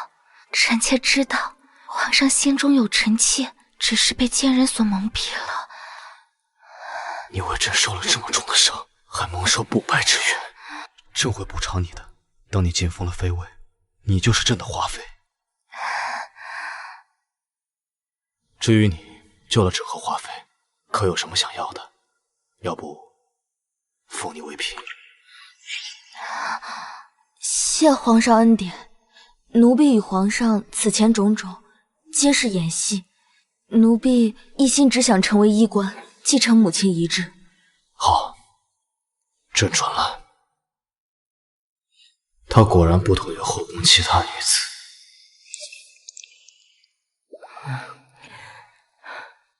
臣妾知道皇上心中有臣妾，只是被奸人所蒙蔽了。你为朕受了这么重的伤，还蒙受不白之冤，朕会补偿你的。等你晋封了妃位，你就是朕的华妃。至于你救了朕和华妃，可有什么想要的？要不封你为嫔？谢皇上恩典，奴婢与皇上此前种种，皆是演戏。奴婢一心只想成为医官，继承母亲遗志。好，朕准了。她果然不同于后宫其他女子。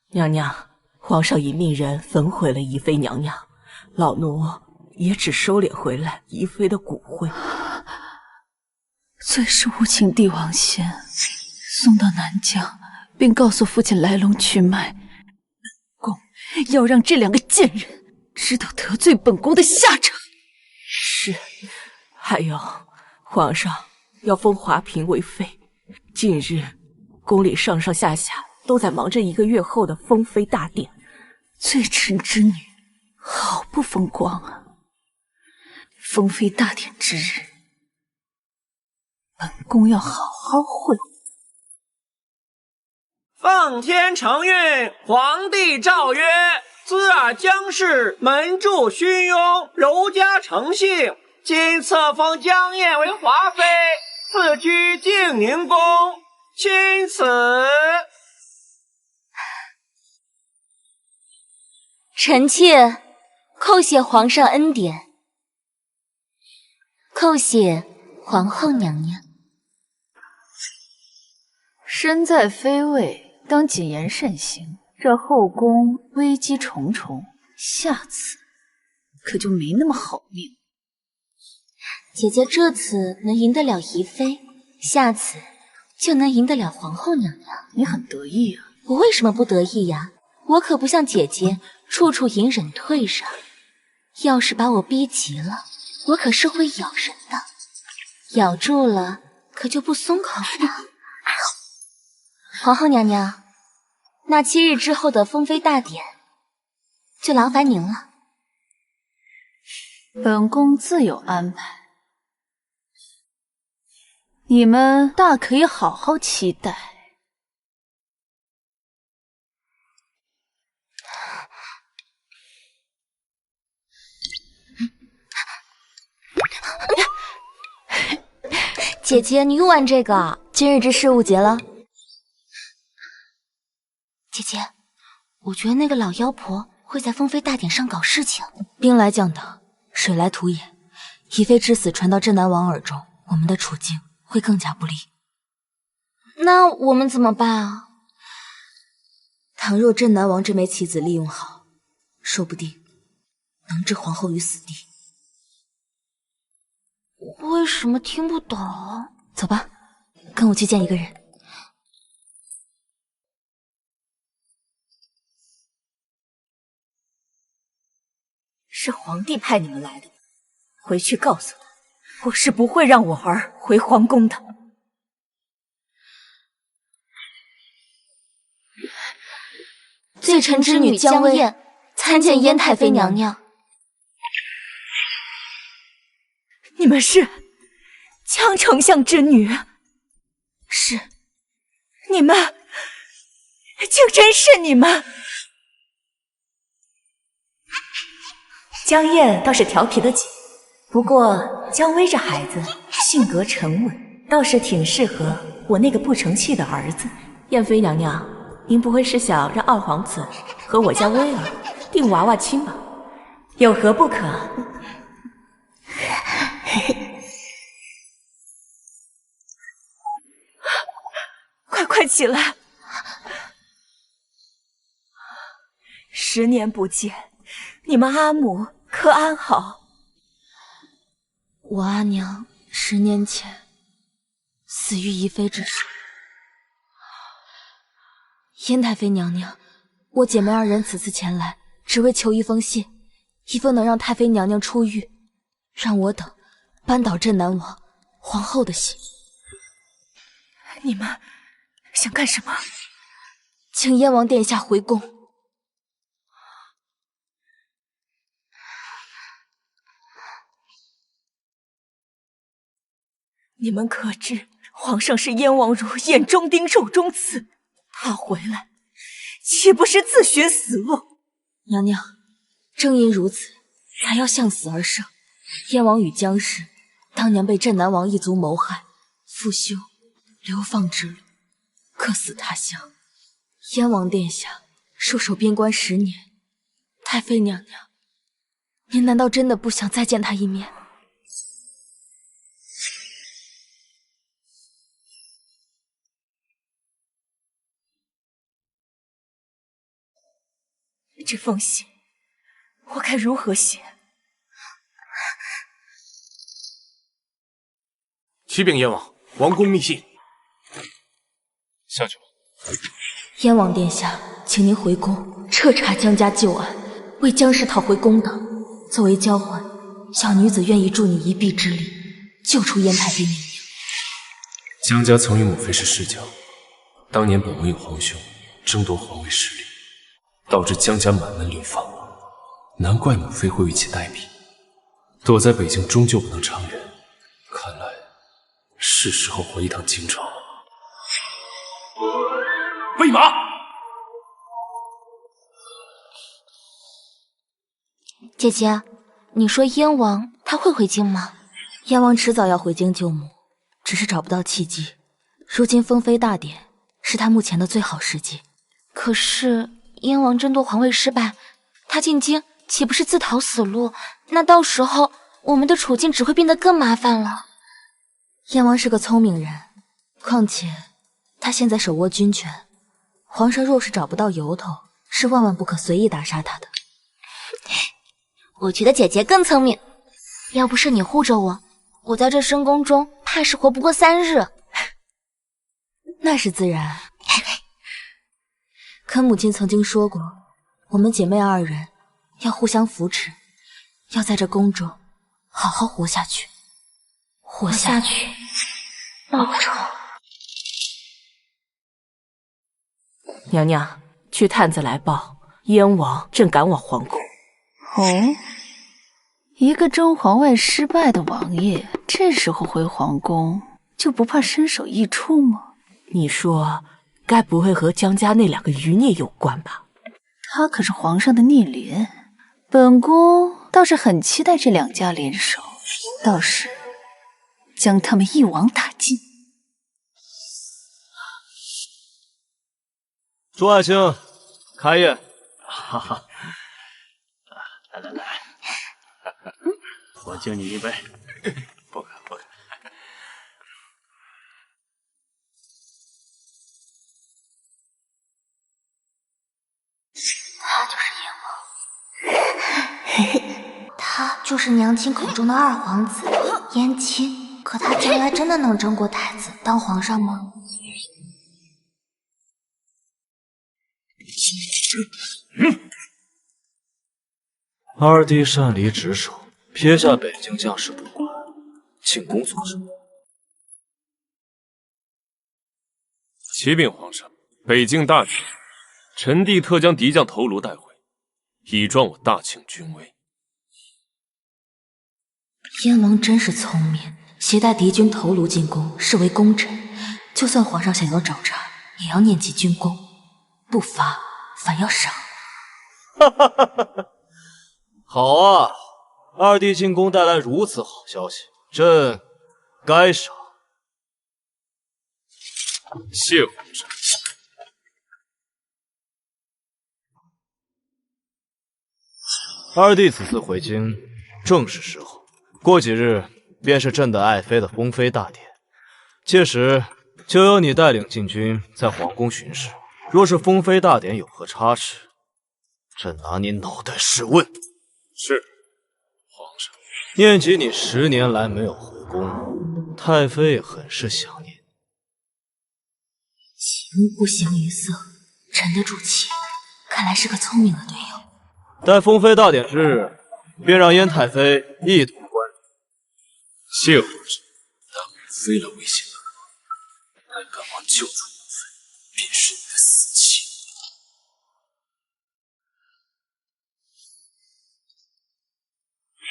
娘娘，皇上已命人焚毁了宜妃娘娘，老奴也只收敛回来宜妃的骨灰。最是无情帝王仙送到南疆，并告诉父亲来龙去脉。本宫要让这两个贱人知道得罪本宫的下场。是，还有，皇上要封华嫔为妃。近日，宫里上上下下都在忙着1个月后的封妃大典。罪臣之女，好不风光啊！封妃大典之日，本宫要好好会。奉天承运，皇帝诏曰：兹尔姜氏门柱勋庸，柔家诚信，今册封姜燕为华妃，赐居静宁宫。钦此。臣妾叩谢皇上恩典，叩谢皇后娘娘。身在妃位，当谨言慎行。这后宫危机重重，下次可就没那么好命。姐姐这次能赢得了宜妃，下次就能赢得了皇后娘娘。你很得意啊？我为什么不得意呀？我可不像姐姐处处隐忍退让，要是把我逼急了，我可是会咬人的，咬住了可就不松口的。皇后娘娘，那7日之后的封妃大典就劳烦您了。本宫自有安排，你们大可以好好期待。姐姐，你用完这个，今日之事误结了。姐姐，我觉得那个老妖婆会在封妃大典上搞事情。兵来将挡，水来土掩，宜妃之死传到镇南王耳中，我们的处境会更加不利。那我们怎么办啊？倘若镇南王这枚棋子利用好，说不定能置皇后于死地。为什么听不懂？走吧，跟我去见一个人。是皇帝派你们来的，回去告诉他，我是不会让我儿回皇宫的。罪臣之女江薇参见燕太妃娘娘。你们是江丞相之女？是。你们，竟真是你们！江燕倒是调皮的紧，不过江薇这孩子性格沉稳，倒是挺适合我那个不成器的儿子。燕妃娘娘，您不会是想让二皇子和我家薇儿定娃娃亲吧？有何不可？快起来！10年不见，你们阿母可安好？我阿娘10年前死于宜妃之手。燕太妃娘娘，我姐妹2人此次前来，只为求一封信，一封能让太妃娘娘出狱，让我等扳倒镇南王、皇后的信。你们想干什么？请燕王殿下回宫。你们可知，皇上是燕王如眼中钉、肉中刺，他回来岂不是自寻死路？娘娘，正因如此，才要向死而生。燕王与江氏当年被镇南王一族谋害，复修流放之路，客死他乡。燕王殿下戍守边关10年，太妃娘娘，您难道真的不想再见他一面？这封信我该如何写？启禀燕王，王公密信。下去吧。燕王殿下，请您回宫彻查江家旧案，为江氏讨回公道。作为交换，小女子愿意助你一臂之力，救出燕太妃娘娘。江家曾与母妃是世交，当年本王与皇兄争夺皇位失利，导致江家满门流放，难怪母妃会为其代笔。躲在北京终究不能长远，看来是时候回一趟京城。备马！姐姐，你说燕王他会回京吗？燕王迟早要回京救母，只是找不到契机。如今封妃大典是他目前的最好时机。可是燕王争夺皇位失败，他进京岂不是自讨死路？那到时候我们的处境只会变得更麻烦了。燕王是个聪明人，况且他现在手握军权，皇上若是找不到由头，是万万不可随意打杀他的。我觉得姐姐更聪明，要不是你护着我，我在这深宫中怕是活不过3日。那是自然。可母亲曾经说过，我们姐妹2人要互相扶持，要在这宫中好好活下去。活下去，报仇。娘娘，去探子来报，燕王正赶往皇宫。哦，一个争皇位失败的王爷，这时候回皇宫，就不怕身首异处吗？你说，该不会和江家那2个余孽有关吧？他可是皇上的逆鳞，本宫倒是很期待这2家联手，到时将他们一网打尽。朱爱卿，开宴。哈哈，来，我敬你一杯。不可。就是娘亲口中的二皇子燕青，可他将来真的能争过太子当皇上吗？二弟擅离职守，撇下北境将士不管，进宫做什么？启禀皇上，北境大捷，臣弟特将敌将头颅带回，以壮我大庆军威。燕王真是聪明，携带敌军头颅进宫，视为功臣。就算皇上想要找茬，也要念及军功，不罚反要赏。哈哈哈哈！好啊，二弟进宫带来如此好消息，朕该赏。谢皇上。二弟此次回京，正是时候。过几日便是朕的爱妃的封妃大典，届时就由你带领禁军在皇宫巡视。若是封妃大典有何差池，朕拿你脑袋试问。是，皇上。念及你10年来没有回宫，太妃也很是想念。形不形于色，沉得住气，看来是个聪明的队友。待封妃大典之日，便让燕太妃一同观礼。谢皇上。当母妃来威胁本王，待本王救出母妃，便是你的死期。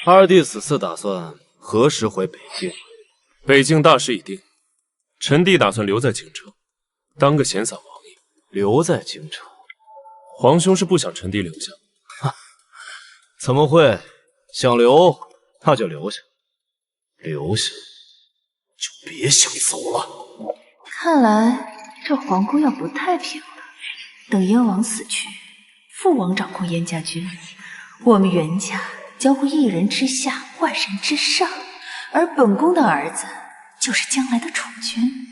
二弟此次打算何时回北境？北境大事已定，臣弟打算留在京城，当个闲散王爷。留在京城？皇兄是不想臣弟留下？怎么会？想留那就留下，留下就别想走了。看来这皇宫要不太平了。等燕王死去，父王掌控燕家军，我们袁家将会一人之下，万人之上，而本宫的儿子就是将来的储君。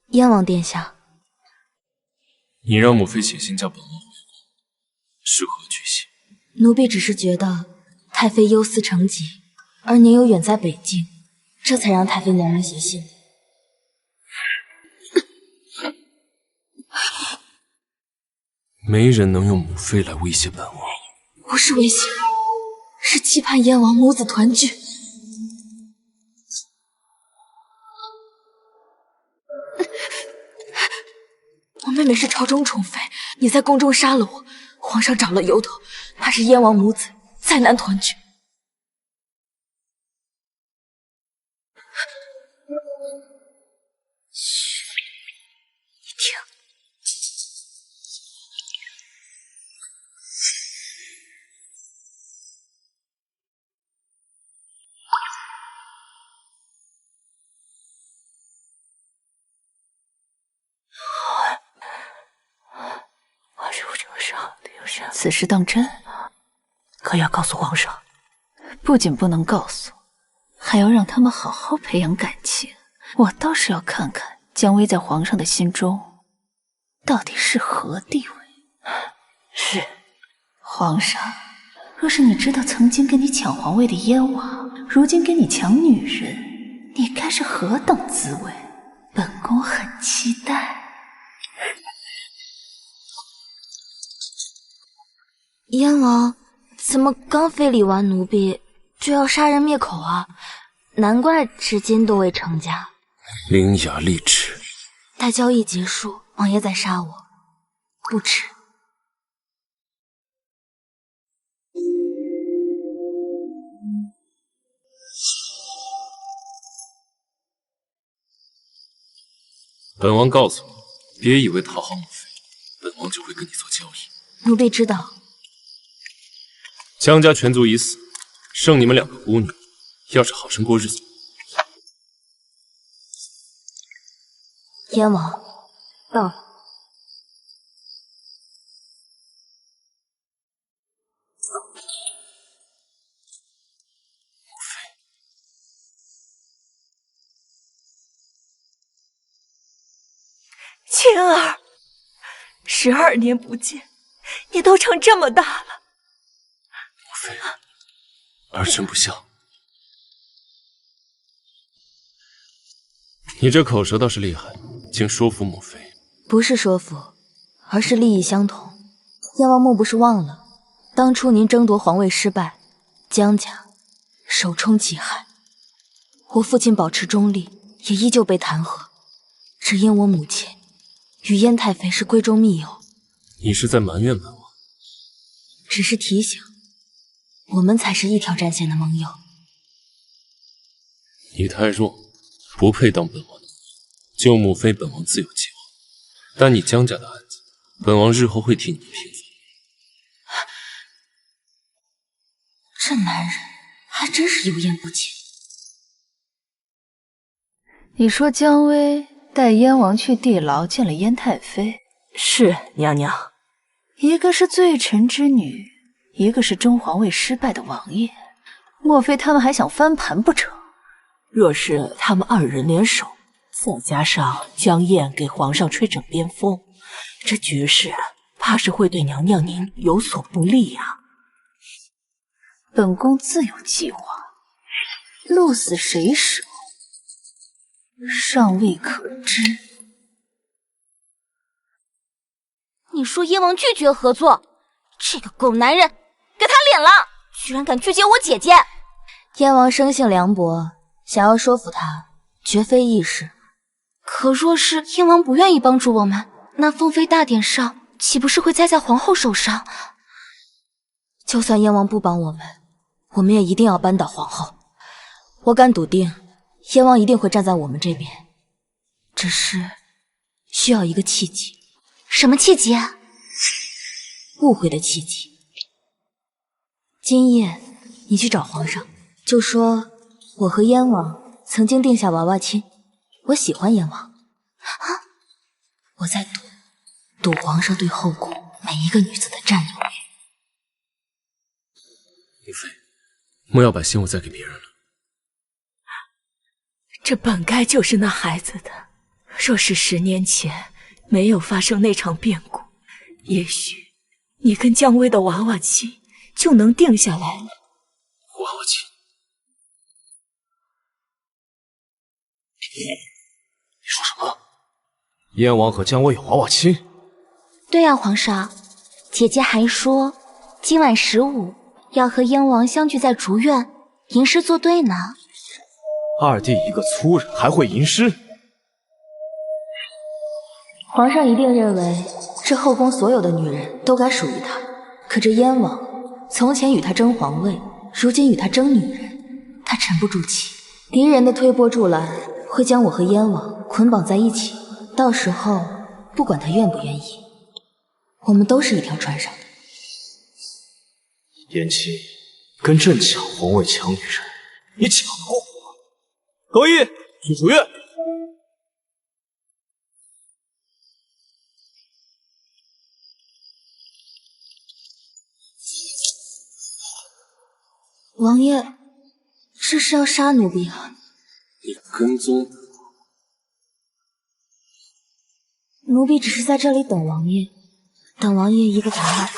燕王殿下，你让母妃写信叫本王回宫，是何居心？奴婢只是觉得太妃忧思成疾，而您又远在北境，这才让太妃娘娘写信。没人能用母妃来威胁本王。不是威胁，是期盼燕王母子团聚。我妹妹是朝中宠妃，你在宫中杀了我，皇上找了由头，怕是燕王母子再难团聚。嘘，你听。此事当真？可要告诉皇上。不仅不能告诉，还要让他们好好培养感情。我倒是要看看姜薇在皇上的心中到底是何地位。是。皇上，若是你知道曾经跟你抢皇位的燕王，如今跟你抢女人，你该是何等滋味？本宫很期待。燕王怎么刚非礼完奴婢，就要杀人灭口啊？难怪至今都未成家。伶牙俐齿。待交易结束，王爷再杀我，不迟。本王告诉你，别以为讨好母妃，本王就会跟你做交易。奴婢知道。姜家全族已死，剩你们2个孤女，要是好生过日子。燕王，到了。青儿，12年不见，你都成这么大了。母妃，儿臣不孝。你这口舌倒是厉害，竟说服母妃。不是说服，而是利益相同。燕王莫不是忘了，当初您争夺皇位失败，江家首冲其害，我父亲保持中立，也依旧被弹劾，只因我母亲与燕太妃是闺中密友。你是在埋怨本王？只是提醒，我们才是一条战线的盟友。你太弱，不配当本王的救母妃，本王自有计划。但你江家的案子，本王日后会替你们平反。这男人还真是油盐不进。你说姜薇带燕王去地牢见了燕太妃？是娘娘。一个是罪臣之女，一个是争皇位失败的王爷，莫非他们还想翻盘不成？若是他们二人联手，再加上江燕给皇上吹枕边风，这局势怕是会对娘娘您有所不利呀。本宫自有计划，鹿死谁手，尚未可知。你说燕王拒绝合作，这个狗男人给他脸了，居然敢拒绝我姐姐！燕王生性凉薄，想要说服他，绝非易事。可若是燕王不愿意帮助我们，那凤妃大典上岂不是会栽在皇后手上？就算燕王不帮我们，我们也一定要扳倒皇后。我敢笃定，燕王一定会站在我们这边，只是需要一个契机。什么契机啊？误会的契机。今夜你去找皇上，就说我和燕王曾经定下娃娃亲，我喜欢燕王。啊！我在赌皇上对后宫每一个女子的占有欲。母妃，莫要把心物再给别人了。这本该就是那孩子的，若是10年前没有发生那场变故，也许你跟姜薇的娃娃亲就能定下来了。娃娃亲？你说什么？燕王和姜薇有娃娃亲？对呀，皇上，姐姐还说今晚15要和燕王相聚在竹院吟诗作对呢。二弟一个粗人还会吟诗？皇上一定认为这后宫所有的女人都该属于他，可这燕王从前与他争皇位，如今与他争女人，他沉不住气。敌人的推波助澜会将我和燕王捆绑在一起，到时候不管他愿不愿意，我们都是一条船上的。燕青跟朕抢皇位抢女人，你抢得过我吗？可以去主院。王爷，这是要杀奴婢啊！你跟踪奴婢只是在这里等王爷，等王爷一个答案。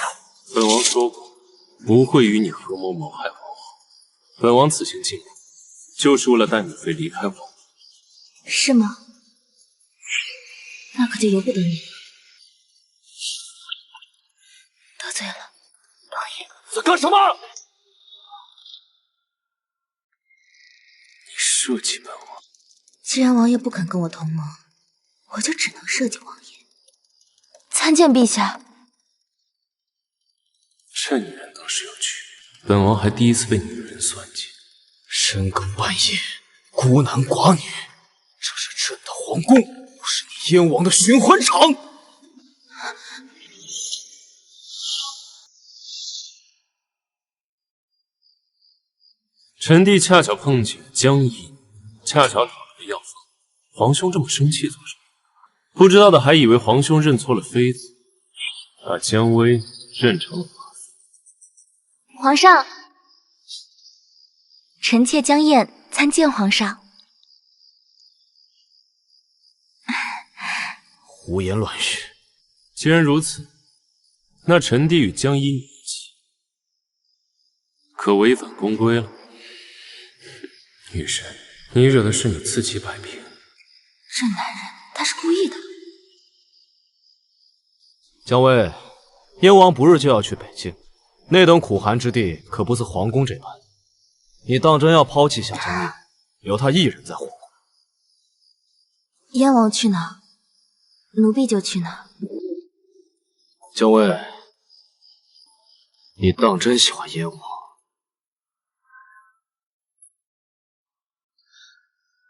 本王说过，不会与你合谋谋害皇后。本王此行进宫，就是为了带母妃离开皇宫。是吗？那可就由不得你了。得罪了，王爷。在干什么？你设计本王？既然王爷不肯跟我同盟，我就只能设计王爷。参见陛下。这女人倒是有趣，本王还第一次被女人算计。深更半夜，孤男寡女，这是朕的皇宫，不是你燕王的寻欢场。臣弟恰巧碰见江姨，恰巧讨了个药方。皇兄这么生气做什么？不知道的还以为皇兄认错了妃子，把姜薇认成了华妃。皇上，臣妾江燕参见皇上。胡言乱语。既然如此，那臣弟与江一女一起，可违反宫规了。女神，你惹的是你自己摆平。这男人他是故意的。姜薇，燕王不日就要去北境，那等苦寒之地可不似皇宫这般。你当真要抛弃小江一，留他一人在皇宫？燕王去哪，奴婢就去哪。姜薇，你当真喜欢燕王？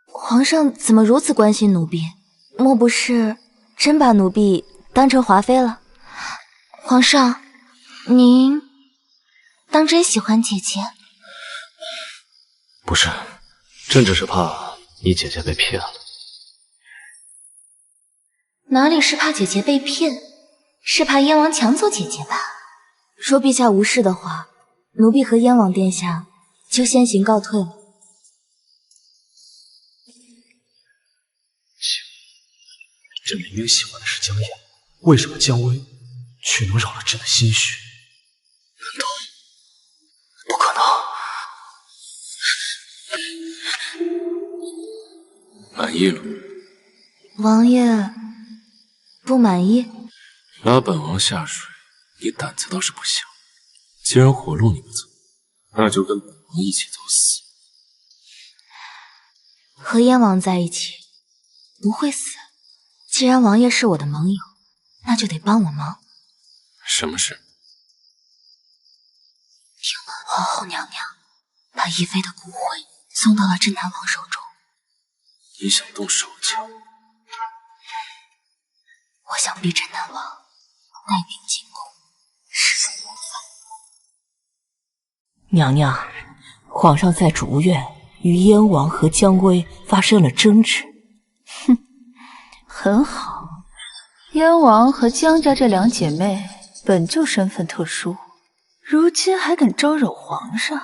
皇上怎么如此关心奴婢？莫不是真把奴婢当成华妃了？皇上，您当真喜欢姐姐？不是，朕只是怕你姐姐被骗了。哪里是怕姐姐被骗，是怕燕王抢走姐姐吧？若陛下无事的话，奴婢和燕王殿下就先行告退了。朕明明喜欢的是江燕，为什么姜薇却能扰了朕的心绪？难道不可能？满意了？王爷不满意？拉本王下水，你胆子倒是不小。既然活路你不走，那就跟本王一起走死。和燕王在一起不会死。既然王爷是我的盟友，那就得帮我忙。什么事？听闻皇后娘娘把宜妃的骨灰送到了镇南王手中。你想动手脚？我想逼镇南王带兵进宫，实属谋反。娘娘，皇上在竹院与燕王和姜薇发生了争执。哼，很好。燕王和姜家这两姐妹本就身份特殊，如今还敢招惹皇上，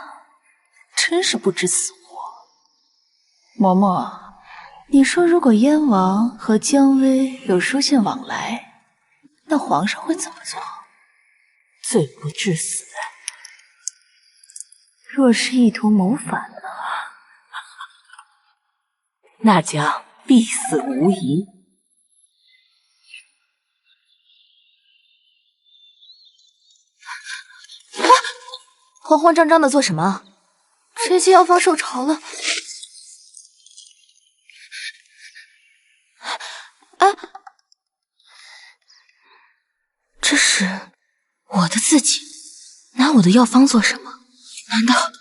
真是不知死活。嬷嬷，你说如果燕王和姜薇有书信往来，那皇上会怎么做？罪不至死。若是意图谋反呢？那将必死无疑。慌慌张张的做什么？臣妾要放受潮了。啊！这是我的自己，拿我的药方做什么？难道……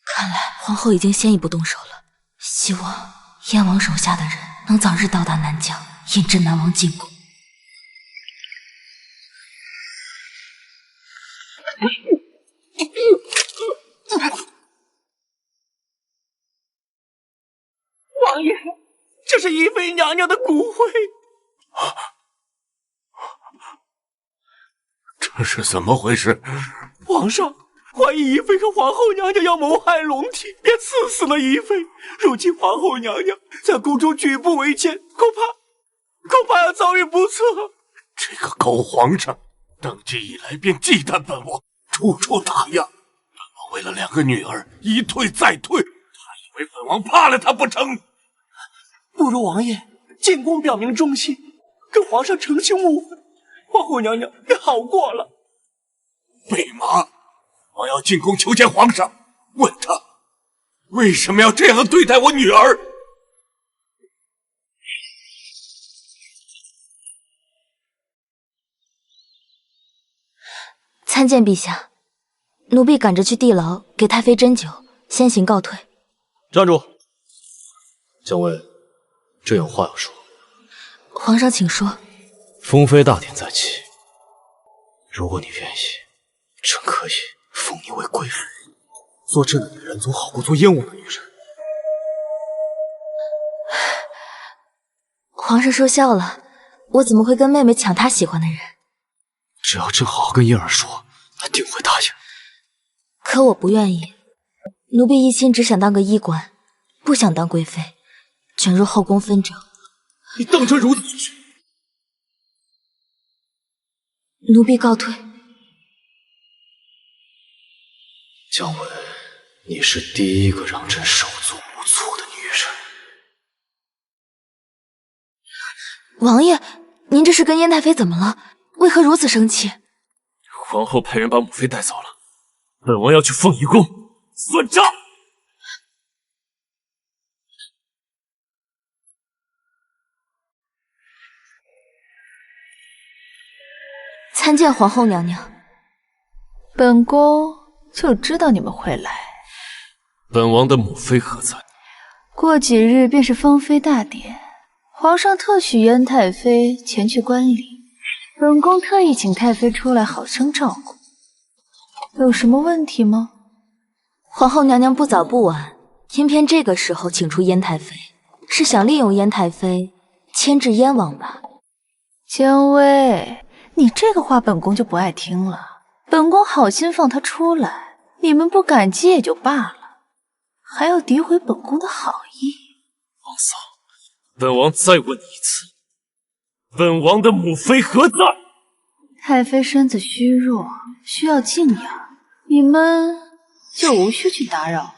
看来皇后已经先一步动手了。希望燕王手下的人能早日到达南疆，引镇南王进宫。王爷，这是宜妃娘娘的骨灰。这是怎么回事？皇上怀疑宜妃和皇后娘娘要谋害龙体，便赐死了宜妃。如今皇后娘娘在宫中举步维艰，恐怕要遭遇不测。这个狗皇上登基以来便忌惮本王，处处打压。本王为了两个女儿一退再退，他以为本王怕了他不成？不如王爷进宫表明忠心，跟皇上澄清误会，皇后娘娘也好过了。贝马，我要进宫求见皇上，问他为什么要这样对待我女儿。参见陛下，奴婢赶着去地牢给太妃针灸，先行告退。站住！姜薇，朕有话要说。皇上请说。封妃大典在即，如果你愿意，朕可以封你为贵妃。做朕的女人总好过做燕王的女人。皇上说笑了，我怎么会跟妹妹抢他喜欢的人？只要朕好好跟嫣儿说，她定会答应。可我不愿意，奴婢一心只想当个医官，不想当贵妃，卷入后宫纷争。你当真如此？奴婢告退。姜文，你是第一个让朕手足无措的女人。王爷，您这是跟燕太妃怎么了？为何如此生气？皇后派人把母妃带走了，本王要去凤仪宫算账。参见皇后娘娘。本宫就知道你们会来。本王的母妃何在？过几日便是封妃大典，皇上特许燕太妃前去观礼，本宫特意请太妃出来好生照顾。有什么问题吗？皇后娘娘不早不晚，偏偏这个时候请出燕太妃，是想利用燕太妃牵制燕王吧？姜薇，你这个话本宫就不爱听了。本宫好心放她出来，你们不感激也就罢了，还要诋毁本宫的好意。王嫂，本王再问你一次，本王的母妃何在？太妃身子虚弱，需要静养，你们就无需去打扰。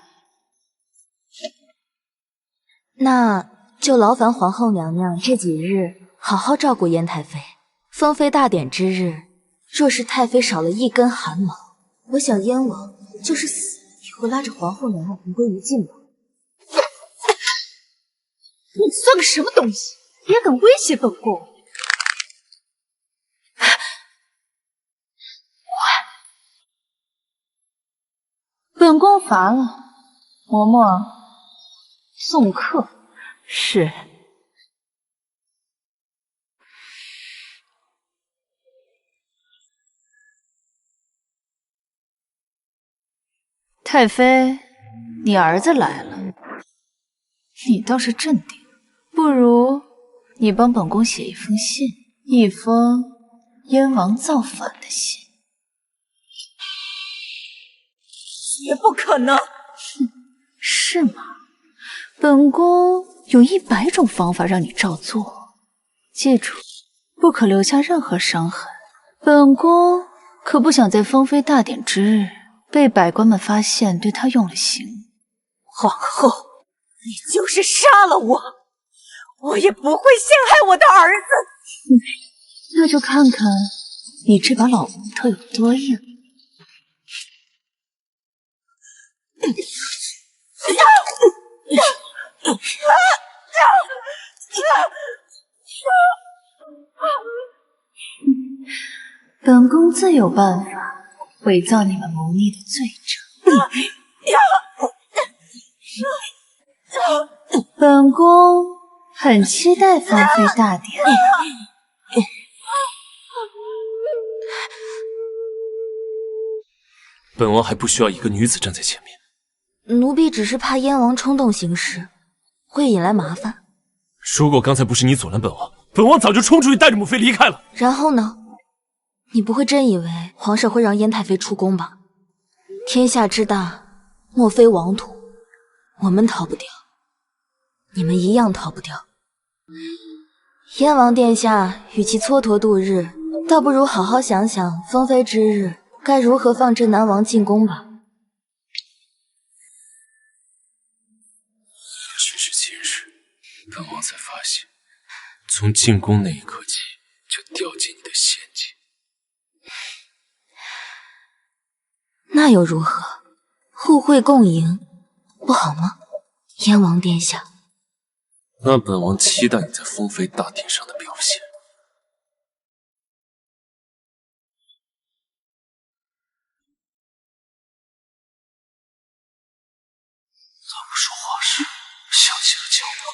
那就劳烦皇后娘娘这几日好好照顾燕太妃。封妃大典之日，若是太妃少了一根汗毛，我想燕王就是死也会拉着皇后娘娘同归于尽吧。你算个什么东西，也敢威胁本宫？本宫乏了，嬷嬷送客。是。太妃，你儿子来了，你倒是镇定。不如你帮本宫写一封信，一封燕王造反的信。绝不可能！哼，是吗？本宫有100种方法让你照做，记住，不可留下任何伤痕。本宫可不想在封妃大典之日被百官们发现对她用了刑。皇后，你就是杀了我，我也不会陷害我的儿子。那就看看你这把老骨头有多硬。本宫自有办法伪造你们谋逆的罪证。本宫很期待封妃大典。本王还不需要一个女子站在前面。奴婢只是怕燕王冲动行事，会引来麻烦。如果刚才不是你阻拦本王，本王早就冲出去带着母妃离开了。然后呢？你不会真以为皇上会让燕太妃出宫吧？天下之大，莫非王土，我们逃不掉，你们一样逃不掉。燕王殿下与其蹉跎度日，倒不如好好想想封妃之日该如何放真南王进宫吧。时至今日，本王才发现，从进宫那一刻起，就掉进你的陷阱。那又如何？互惠共赢，不好吗？燕王殿下。那本王期待你在封妃大典上的表现。他们说话时想起了姜文。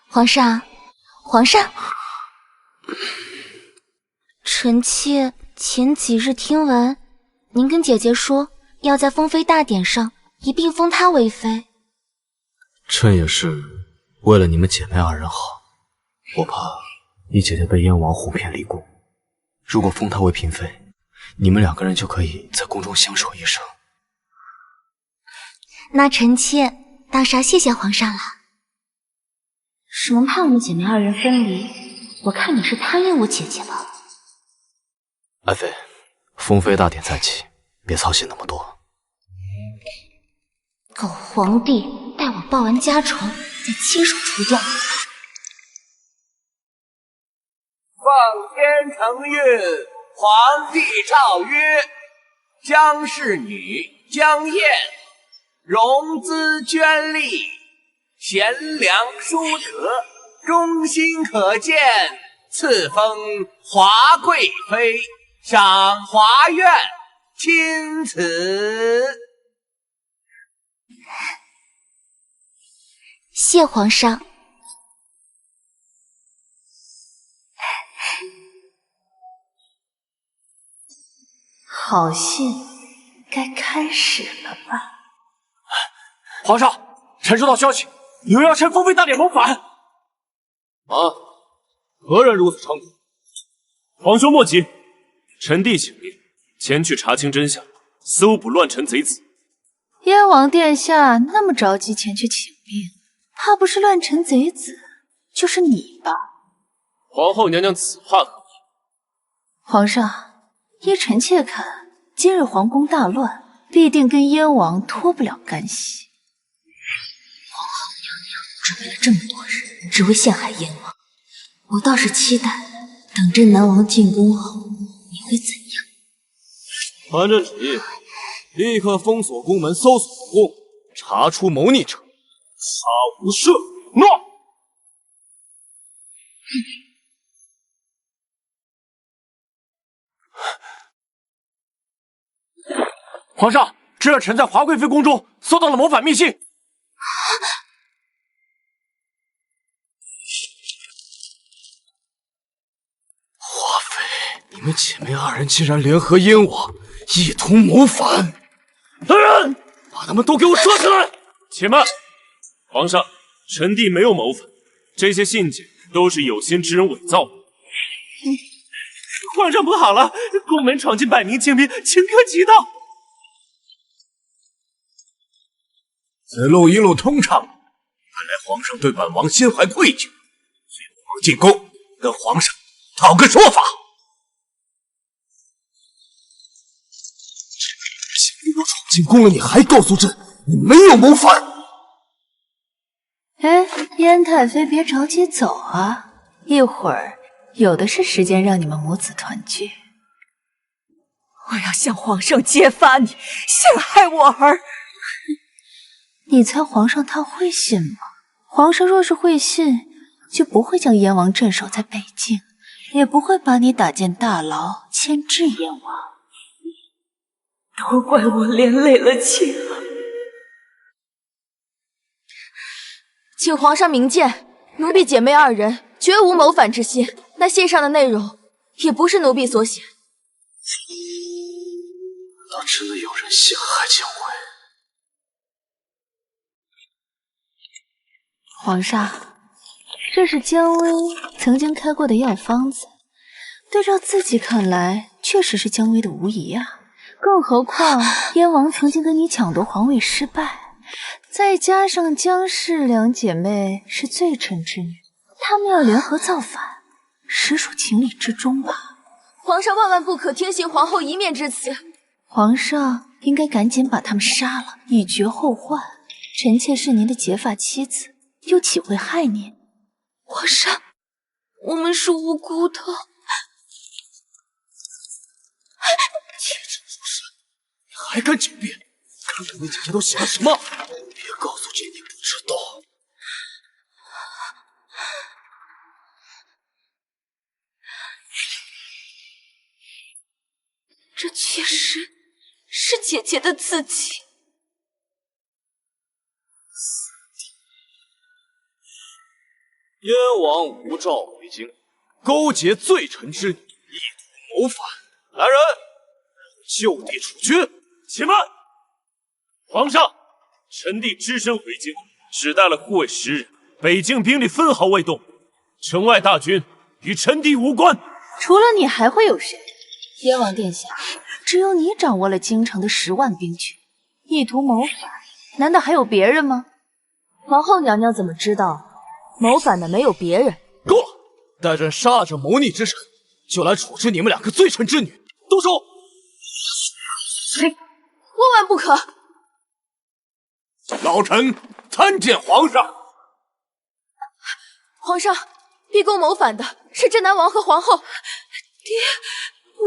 皇上，皇上，臣妾前几日听闻，您跟姐姐说要在封妃大典上一并封她为妃。朕也是为了你们姐妹二人好，我怕你姐姐被燕王哄骗离宫。如果封她为嫔妃，你们2个人就可以在宫中相守一生。那臣妾大少谢谢皇上了。什么怕我们姐妹2人分离？我看你是贪恋我姐姐吧。爱妃，封妃大典在即，别操心那么多。狗皇帝，待我报完家仇，再亲手除掉你。奉天承运，皇帝诏曰：江氏女江燕，容姿娟丽，贤良淑德，忠心可见，赐封华贵妃，赏华苑，钦此。谢皇上。好戏该开始了吧？皇上，臣收到消息，有人要趁封妃大典谋反。何人如此猖狂？皇兄莫急，臣弟请命前去查清真相，搜捕乱臣贼子。燕王殿下那么着急前去请命，怕不是乱臣贼子，就是你吧？皇后娘娘此话何意？皇上，依臣妾看，今日皇宫大乱，必定跟燕王脱不了干系。皇后娘娘准备了这么多人，只为陷害燕王。我倒是期待，等镇南王进宫后，你会怎样？传朕旨意，立刻封锁宫门，搜索皇宫，查出谋逆者，杀无赦。诺。皇上，这日臣在华贵妃宫中搜到了谋反密信。华妃，你们姐妹2人竟然联合燕王，一同谋反！来人，把他们都给我抓起来！且慢，皇上，臣弟没有谋反，这些信件都是有心之人伪造的。皇上不好了，宫门闯进100名精兵，顷刻即到。此路一路通畅，看来皇上对本王心怀愧疚，随本王进宫，跟皇上讨个说法。你都闯进宫了，你还告诉朕你没有谋反？哎，燕太妃别着急走啊，一会儿有的是时间让你们母子团聚。我要向皇上揭发你陷害我儿。你猜皇上他会信吗？皇上若是会信，就不会将燕王镇守在北境，也不会把你打进大牢牵制燕王。都怪我连累了妾儿。请皇上明鉴，奴婢姐妹2人绝无谋反之心。那信上的内容也不是奴婢所写。难道真的有人陷害姜维？皇上，这是姜薇曾经开过的药方子，对照自己看来，确实是姜薇的无疑啊。更何况燕王曾经跟你抢夺皇位失败，再加上姜氏2姐妹是罪臣之女，她们要联合造反，实属情理之中吧。皇上万万不可听信皇后一面之词。皇上应该赶紧把他们杀了，以绝后患。臣妾是您的结发妻子，又岂会害您？皇上，我们是无辜的。铁齿出身，你还敢狡辩？看看你姐姐都写了什么！别告诉朕你不知道。这确实是姐姐的字迹。燕王无诏回京，勾结罪臣之女，一同谋反。来人，就地处决！且慢，皇上，臣弟只身回京，只带了护卫10人，北境兵力分毫未动，城外大军与臣弟无关。除了你还会有谁？燕王殿下，只有你掌握了京城的10万兵权，意图谋反，难道还有别人吗？皇后娘娘怎么知道谋反的没有别人？够了！待朕杀了这谋逆之臣，就来处置你们2个罪臣之女。动手！万万不可！老臣参见皇上。皇上，逼宫谋反的是镇南王和皇后。爹，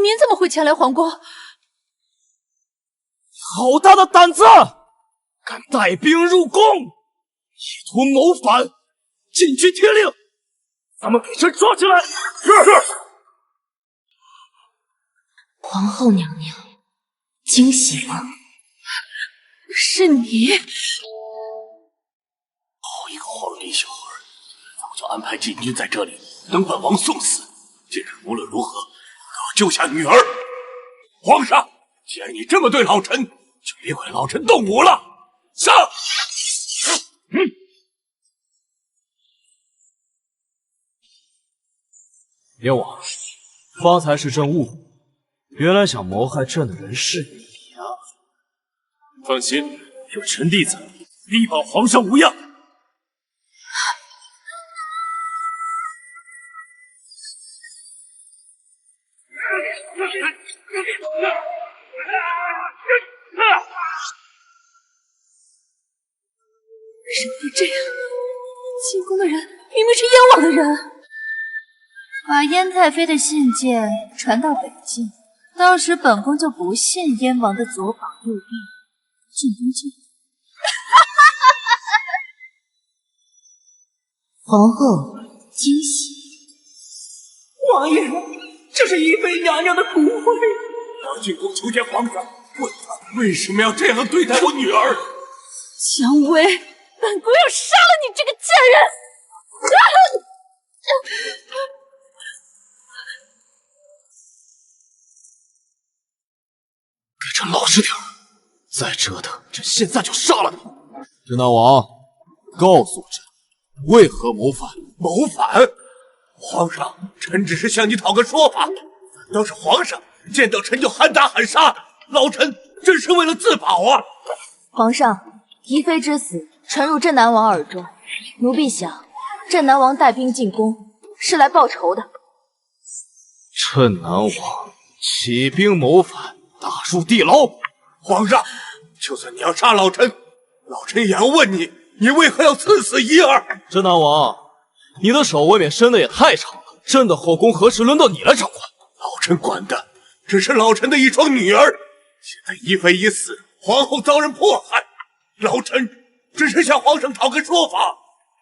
您怎么会前来皇宫？好大的胆子！敢带兵入宫，意图谋反！禁军听令，咱们给朕抓起来！是。皇后娘娘，惊喜吗？是你！好一个皇帝小儿，早就安排禁军在这里等本王送死。今日无论如何，给我救下女儿。皇上，既然你这么对老臣，就别怪老臣动武了。上！燕王，方才是朕误会，原来想谋害朕的人是你呀！放心，有臣弟在，必保皇上无恙。为什么会这样？进宫的人明明是燕王的人。把燕太妃的信件传到北境，到时本宫就不信燕王的左膀右臂，进宫就。皇后惊喜。王爷，这是宜妃娘娘的骨灰。我要进宫求见皇上，问他为什么要这样对待我女儿。姜薇，本宫要杀了你这个贱人！给朕老实点儿，再折腾，朕现在就杀了你！镇南王，告诉朕，为何谋反？谋反？皇上，臣只是向你讨个说法。反倒是皇上见到臣就喊打喊杀，老臣这是为了自保啊！皇上，宜妃之死传入镇南王耳中，奴婢想，镇南王带兵进宫是来报仇的。镇南王起兵谋反，打入地牢。皇上，就算你要杀老臣，老臣也要问你，你为何要赐死怡儿？镇南王，你的手未免伸得也太长了，朕的后宫何时轮到你来掌管？老臣管的只是老臣的一双女儿，现在宜妃已死，皇后遭人迫害，老臣只是向皇上讨个说法，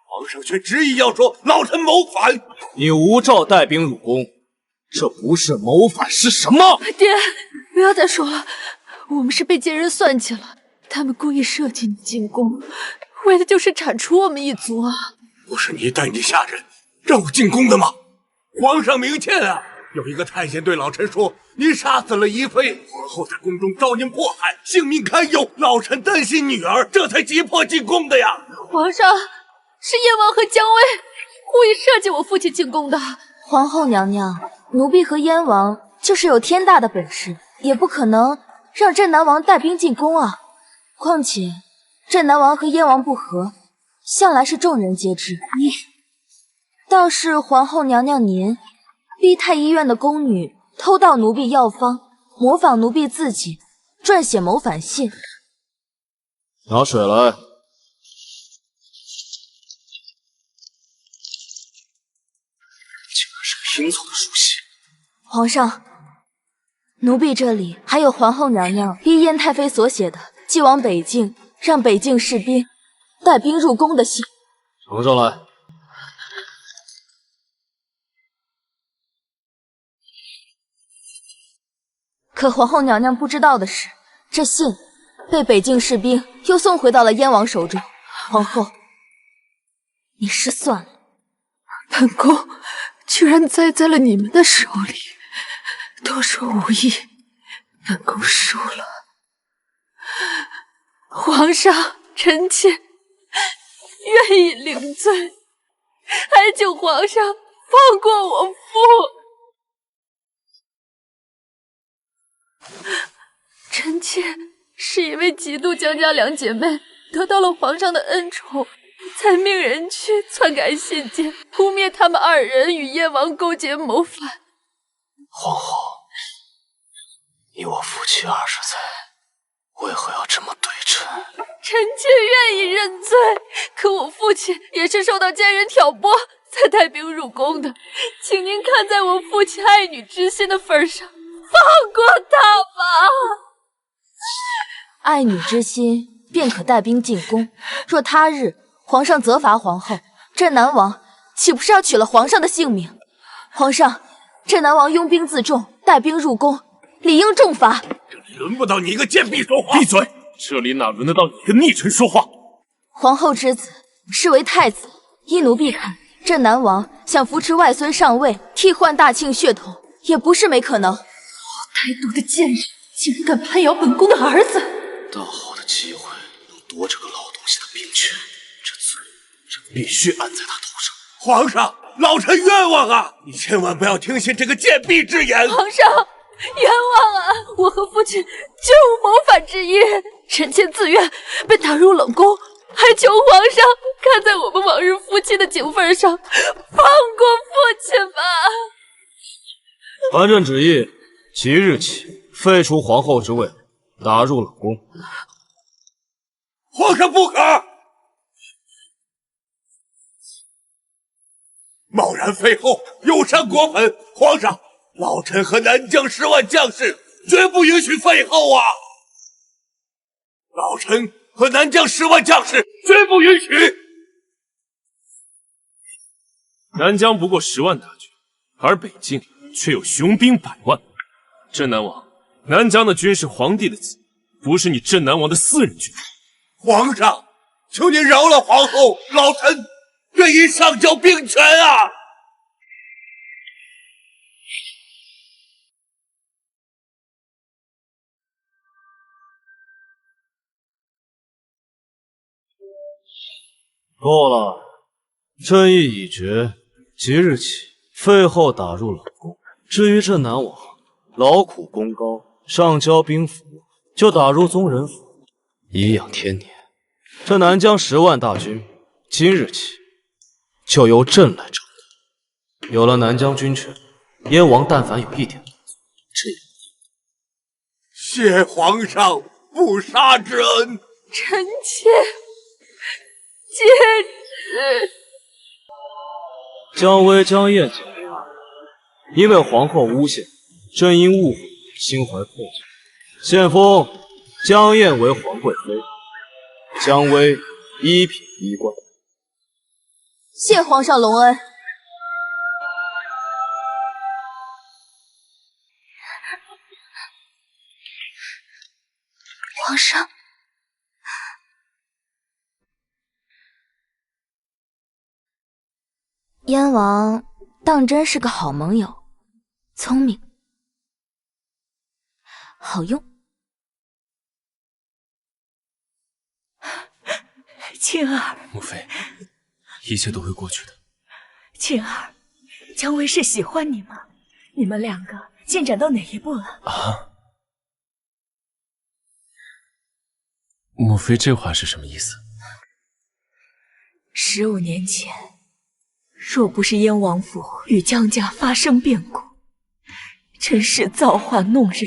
皇上却执意要说老臣谋反。你无照带兵入宫，这不是谋反是什么？爹，不要再说了，我们是被奸人算计了，他们故意设计你进宫，为的就是铲除我们一族啊！不是你带你下人让我进宫的吗？皇上明鉴啊！有一个太监对老臣说，你杀死了宜妃，皇后在宫中遭人迫害，性命堪忧，老臣担心女儿，这才急迫进宫的呀。皇上，是燕王和姜薇故意设计我父亲进宫的。皇后娘娘，奴婢和燕王就是有天大的本事，也不可能让镇南王带兵进宫啊。况且镇南王和燕王不和，向来是众人皆知。倒是皇后娘娘您逼太医院的宫女偷盗奴婢药方，模仿奴婢自己撰写谋反信。拿水来。竟然是拼凑的书信。皇上，奴婢这里还有皇后娘娘逼燕太妃所写的寄往北境，让北境士兵带兵入宫的信。呈上来。可皇后娘娘不知道的是，这信被北境士兵又送回到了燕王手中。皇后，你失算了。本宫居然栽在了你们的手里，都说无益，本宫输了。皇上，臣妾愿意领罪。还请皇上放过我父。臣妾是因为嫉妒江家两姐妹得到了皇上的恩宠，才命人去篡改信件，扑灭他们二人与燕王勾结谋反。皇后，你我夫妻20载，为何要这么对朕？臣妾愿意认罪，可我父亲也是受到奸人挑拨才带兵入宫的，请您看在我父亲爱女之心的份上，放过他吧。爱女之心，便可带兵进宫。若他日皇上责罚皇后，镇南王岂不是要取了皇上的性命？皇上，镇南王拥兵自重，带兵入宫，理应重罚。这里轮不到你一个贱婢说话。闭嘴！这里哪轮得到你一个逆臣说话？皇后之子，是为太子，依奴婢看，镇南王想扶持外孙上位，替换大庆血统，也不是没可能。歹毒的贱人，竟然敢攀咬本宫的儿子！大好的机会能夺这个老东西的兵权，这罪朕必须安在他头上。皇上，老臣冤枉啊！你千万不要听信这个贱婢之言。皇上，冤枉啊！我和父亲绝无谋反之意，臣妾自愿被打入冷宫，还求皇上看在我们往日夫妻的情分上，放过父亲吧。传朕旨意，即日起废除皇后之位，打入冷宫。皇上不可！贸然废后，有伤国本。皇上，老臣和南疆10万将士绝不允许废后啊！老臣和南疆10万将士绝不允许。南疆不过10万大军，而北境却有雄兵100万。镇南王，南疆的军是皇帝的子，不是你镇南王的私人军。皇上，求您饶了皇后，老臣愿意上交兵权啊！够了，朕意已决，即日起废后打入冷宫。至于镇南王，劳苦功高，上交兵符，就打入宗人府，颐养天年。这南疆10万大军，今日起就由朕来掌管。有了南疆军权，燕王但凡有一点，朕也谢皇上不杀之恩。臣妾接旨。姜薇、姜燕姐妹二人，因为皇后诬陷，朕因误会，心怀愧疚，现封姜燕为皇贵妃，姜薇一品衣冠。谢皇上隆恩。皇上，燕王当真是个好盟友，聪明，好用。庆儿，母妃，一切都会过去的。庆儿，姜薇是喜欢你吗？你们两个进展到哪一步了？啊？母妃这话是什么意思？15年前，若不是燕王府与姜家发生变故，真是造化弄人。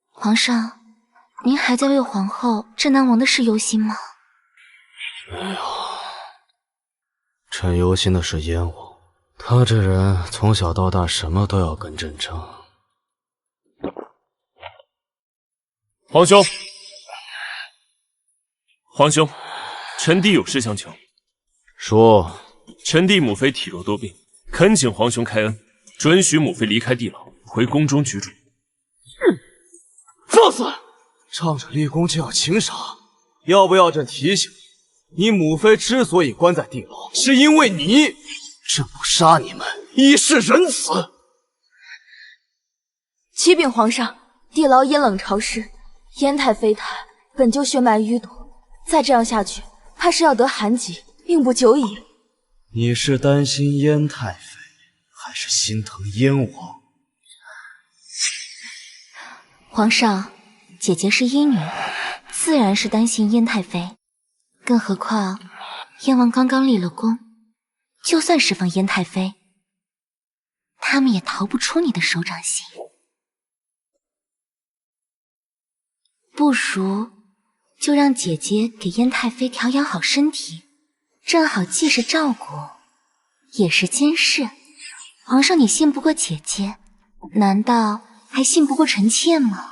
皇上，您还在为皇后、镇南王的事忧心吗？没有，朕忧心的是燕王。他这人从小到大什么都要跟朕争。皇兄，皇兄，臣弟有事相求。说。臣弟母妃体弱多病，恳请皇兄开恩，准许母妃离开地牢，回宫中居住。放肆！仗着立功就要情杀，要不要朕提醒你？你母妃之所以关在地牢，是因为你。朕不杀你们，以示仁慈。启禀皇上，地牢阴冷潮湿，烟太飞弹，本就血脉淤堵，再这样下去，怕是要得寒疾，命不久矣。你是担心燕太妃，还是心疼燕王？皇上，姐姐是医女，自然是担心燕太妃。更何况，燕王刚刚立了功，就算释放燕太妃，他们也逃不出你的手掌心。不如就让姐姐给燕太妃调养好身体，正好既是照顾，也是监视。皇上，你信不过姐姐，难道还信不过臣妾吗？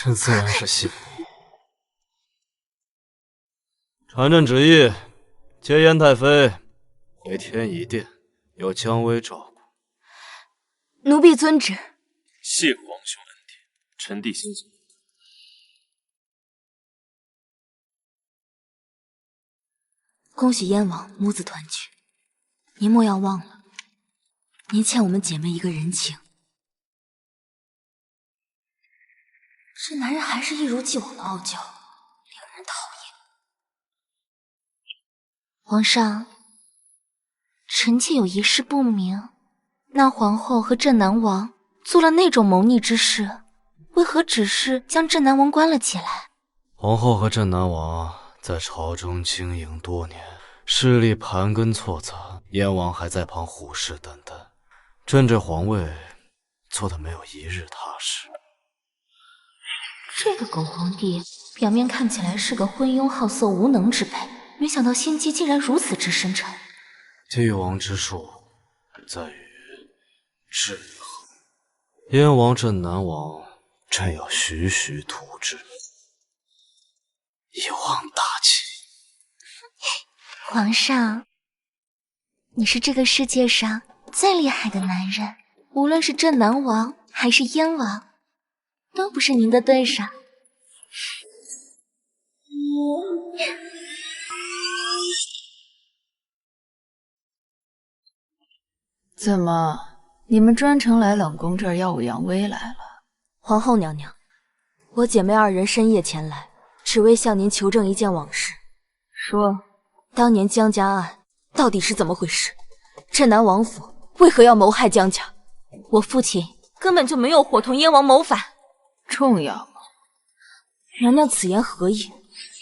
朕自然是信你。传朕旨意，接燕太妃回天仪殿，由姜薇照顾。奴婢遵旨。谢皇兄恩典，臣弟先走。恭喜燕王母子团聚，您莫要忘了，您欠我们姐妹一个人情。这男人还是一如既往的傲娇，令人讨厌。皇上，臣妾有一事不明，那皇后和镇南王做了那种谋逆之事，为何只是将镇南王关了起来？皇后和镇南王在朝中经营多年，势力盘根错杂，燕王还在旁虎视眈眈，朕这皇位做得没有一日踏实。这个狗皇帝表面看起来是个昏庸好色无能之辈，没想到心机竟然如此之深沉。帝王之术在于制衡，燕王镇南王朕要徐徐图之，以望大器。皇上，你是这个世界上最厉害的男人，无论是镇南王还是燕王，都不是您的对手。怎么，你们专程来冷宫这儿要我杨威来了？皇后娘娘，我姐妹二人深夜前来，只为向您求证一件往事。说，当年江家案到底是怎么回事？镇南王府为何要谋害江家？我父亲根本就没有伙同燕王谋反。重要吗？娘娘此言何意？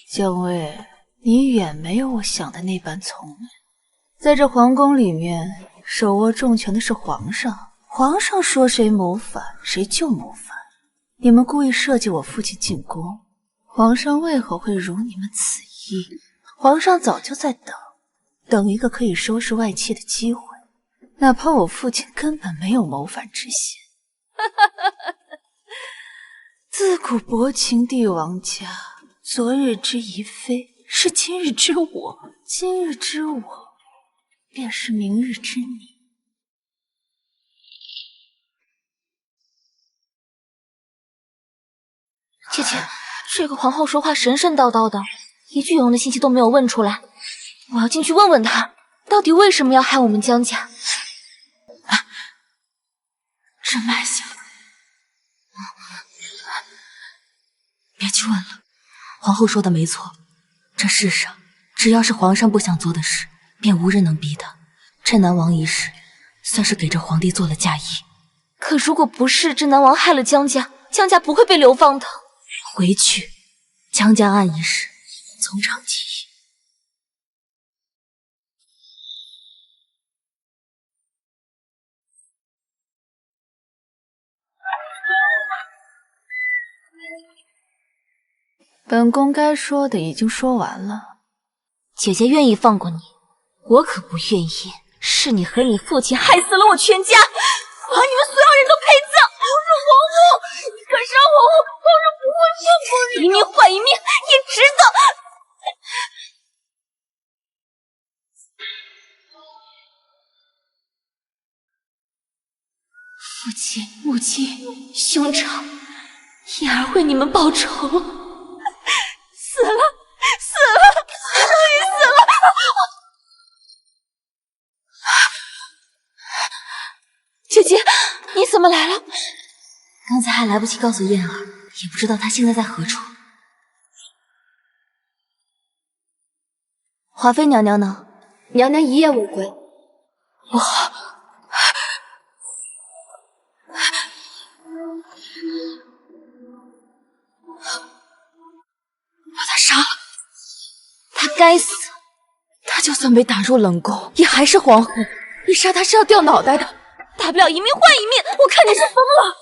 姜薇，你远没有我想的那般聪明。在这皇宫里面，手握重权的是皇上，皇上说谁谋反，谁就谋反。你们故意设计我父亲进宫，皇上为何会如你们此意？皇上早就在等一个可以收拾外戚的机会，哪怕我父亲根本没有谋反之心。自古薄情帝王家，昨日之宜妃是今日之我，今日之我便是明日之你。姐姐，这个皇后说话神神叨叨的，一句有用的信息都没有问出来。我要进去问问她，到底为什么要害我们江家。朕慢下，别去问了。皇后说的没错，这世上只要是皇上不想做的事，便无人能逼他。镇南王一事，算是给这皇帝做了嫁衣。可如果不是镇南王害了江家，江家不会被流放的。回去，江家案一事，从长计议。本宫该说的已经说完了。姐姐愿意放过你，我可不愿意。是你和你父亲害死了我全家，我要你们所有人都陪葬。我是皇后，你可是皇后，皇上不会放过你。一命换一命，也值得。父亲、母亲、兄长，燕儿为你们报仇。死了，终于死么来了？刚才还来不及告诉燕儿，也不知道她现在在何处。华妃娘娘呢？娘娘一夜未归。我把他杀了。她该死！她就算被打入冷宫，也还是皇后。你杀她是要掉脑袋的，大不了一命换一命。我看你是疯了。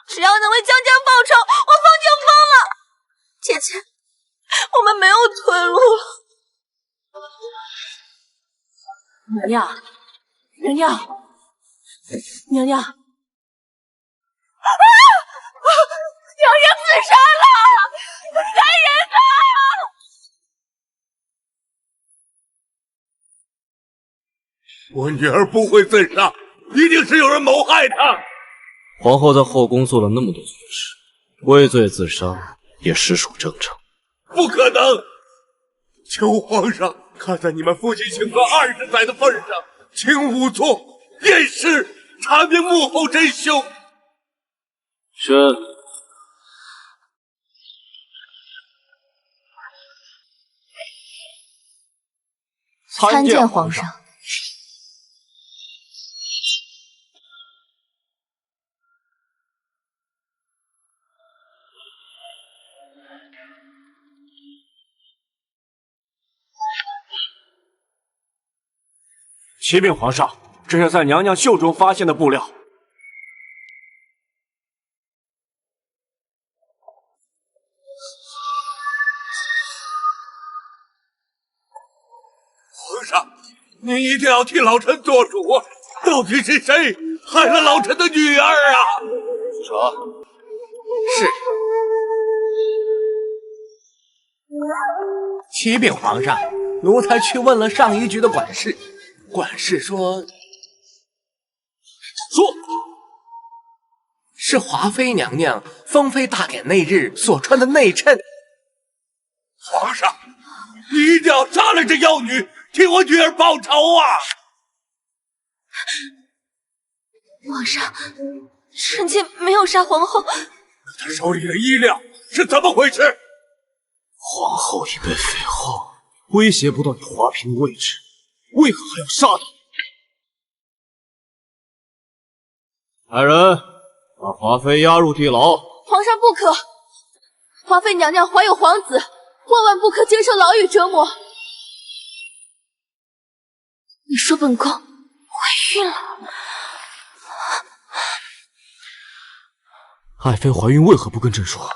只要能为江家报仇，我疯就疯了。姐姐，我们没有退路了。娘娘，娘娘，娘娘，娘娘自杀了！来人啊！我女儿不会自杀，一定是有人谋害她。皇后在后宫做了那么多错事，畏罪自杀也实属正常。不可能！求皇上看在你们夫妻情隔20载的份上，请仵作验尸，查明幕后真凶。宣。参见皇上。启禀皇上，这是在娘娘袖中发现的布料。皇上，您一定要替老臣做主，到底是谁害了老臣的女儿啊？是。启禀皇上，奴才去问了上一局的管事，管事说是华妃娘娘封妃大典那日所穿的内衬。皇上，你一定要杀了这妖女，替我女儿报仇啊！皇上，臣妾没有杀皇后。她手里的衣料是怎么回事？皇后已被废后，威胁不到你华嫔的位置，为何还要杀她？来人，把华妃押入地牢。皇上不可，华妃娘娘怀有皇子，万万不可接受牢狱折磨。你说本宫怀孕了？爱妃怀孕为何不跟朕说？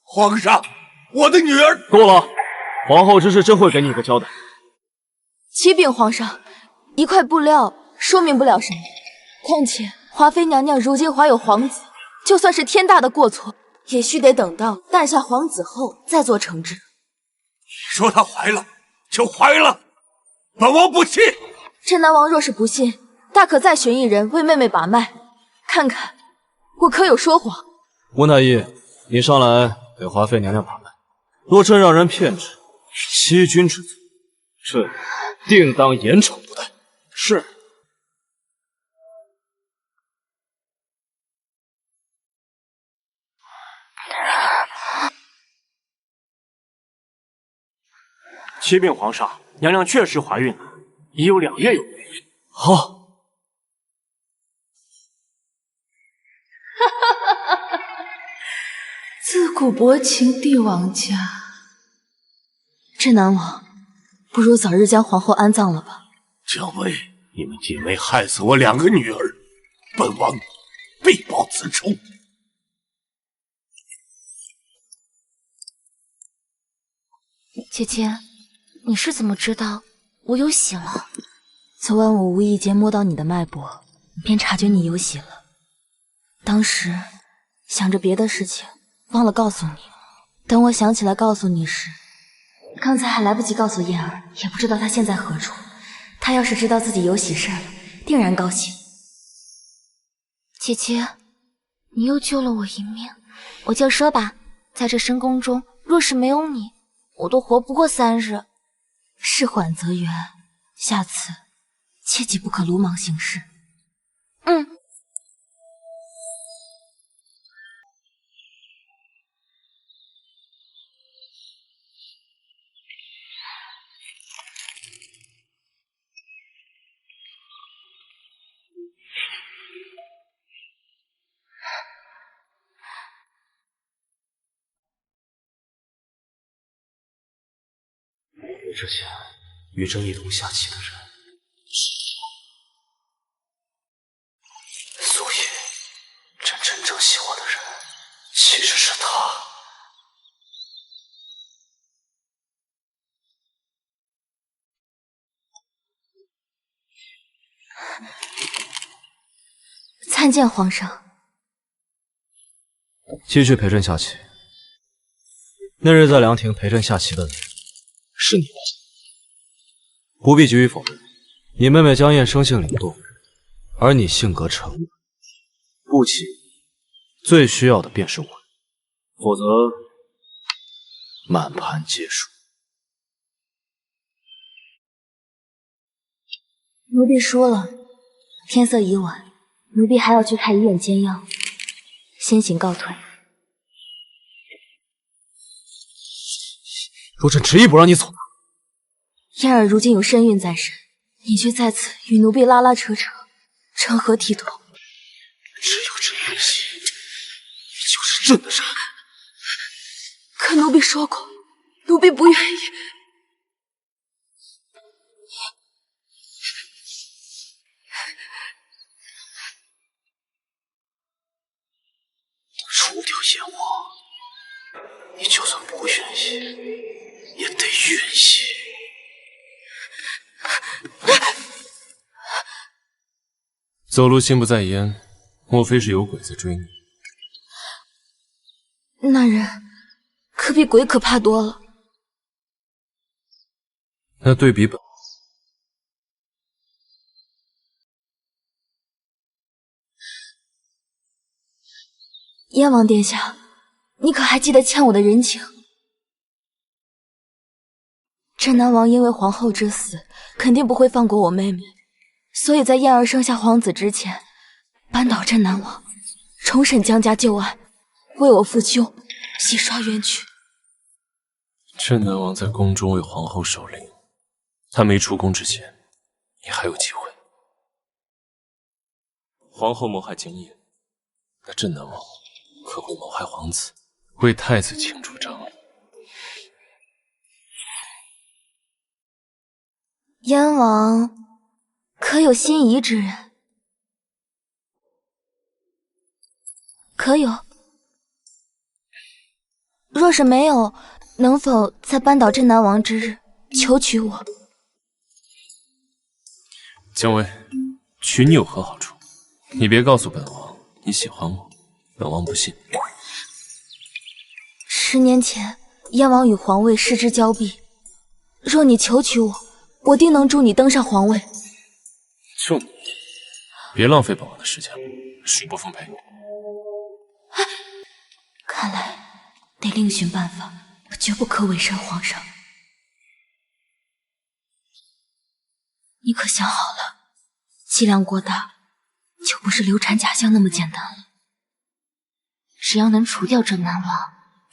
皇上，我的女儿……够了，皇后这事真会给你一个交代。启禀皇上，一块布料说明不了什么，况且华妃娘娘如今怀有皇子，就算是天大的过错，也须得等到诞下皇子后再做惩治。你说她怀了就怀了，本王不信。镇南王若是不信，大可再寻一人为妹妹把脉，看看我可有说谎。温太医，你上来给华妃娘娘把脉，若真让人骗至，欺君之罪，朕定当严惩不贷。是。启禀皇上，娘娘确实怀孕了，已有2月有余。好。自古薄情帝王家。镇南王，不如早日将皇后安葬了吧。姜薇，你们姐妹害死我2个女儿，本王必报此仇。姐姐，你是怎么知道我有喜了？昨晚我无意间摸到你的脉搏，便察觉你有喜了。当时想着别的事情，忘了告诉你。等我想起来告诉你时，刚才还来不及告诉燕儿，也不知道她现在何处。她要是知道自己有喜事了，定然高兴。姐姐，你又救了我一命。我就说吧，在这深宫中，若是没有你，我都活不过3日。事缓则圆，下次切记不可鲁莽行事。嗯。之前与朕一同下棋的人，所以朕真正喜欢的人其实是他。参见皇上。继续陪朕下棋。那日在凉亭陪朕下棋的人是你吗？不必急于否认，你妹妹江燕生性灵动，而你性格沉稳，不棋最需要的便是稳，否则满盘皆输。奴婢输了，天色已晚，奴婢还要去开医院煎药，先行告退。若朕执意不让你走，燕儿如今有身孕在身，你却在此与奴婢拉拉扯扯，成何体统？只有这言行，你就是朕的人。可奴婢说过，奴婢不愿意。除掉燕王，你就算不愿意，也得愿意。走路心不在焉，莫非是有鬼在追你？那人可比鬼可怕多了。那对比本燕王殿下，你可还记得欠我的人情？镇南王因为皇后之死，肯定不会放过我妹妹，所以在燕儿生下皇子之前，扳倒镇南王，重审江家旧案，为我父兄洗刷冤屈。镇南王在宫中为皇后守灵，他没出宫之前，你还有机会。皇后谋害江夜，那镇南王可会谋害皇子，为太子请主张。燕王可有心仪之人？可有。若是没有，能否在扳倒镇南王之日求娶我？姜薇，娶你有何好处？你别告诉本王你喜欢我，本王不信。10年前，燕王与皇位失之交臂，若你求娶我，我定能助你登上皇位。就你，别浪费本王的时间了，恕不奉陪。看来得另寻办法，我绝不可违身皇上。你可想好了，剂量过大，就不是流产假象那么简单了。只要能除掉镇南王，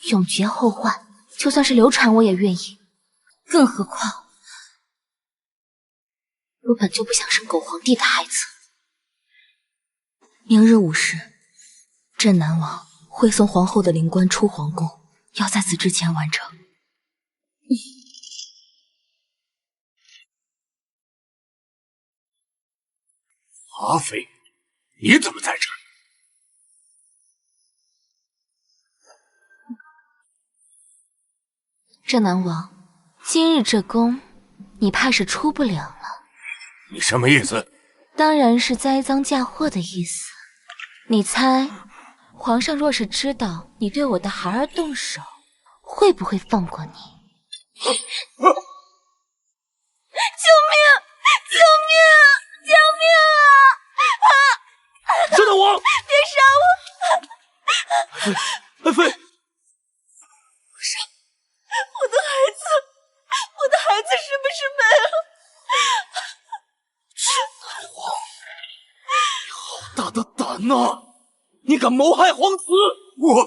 永绝后患，就算是流产我也愿意。更何况，我本就不想生狗皇帝的孩子。明日午时，镇南王会送皇后的灵棺出皇宫，要在此之前完成。华妃，你怎么在这儿？镇南王，今日这宫，你怕是出不了了。你什么意思？当然是栽赃嫁祸的意思。你猜，皇上若是知道你对我的孩儿动手，会不会放过你？救命！救命！救命啊！镇南王，别杀我！爱妃，不杀我的孩子，我的孩子是不是没了？镇南王，你好敢呐！你敢谋害皇子！我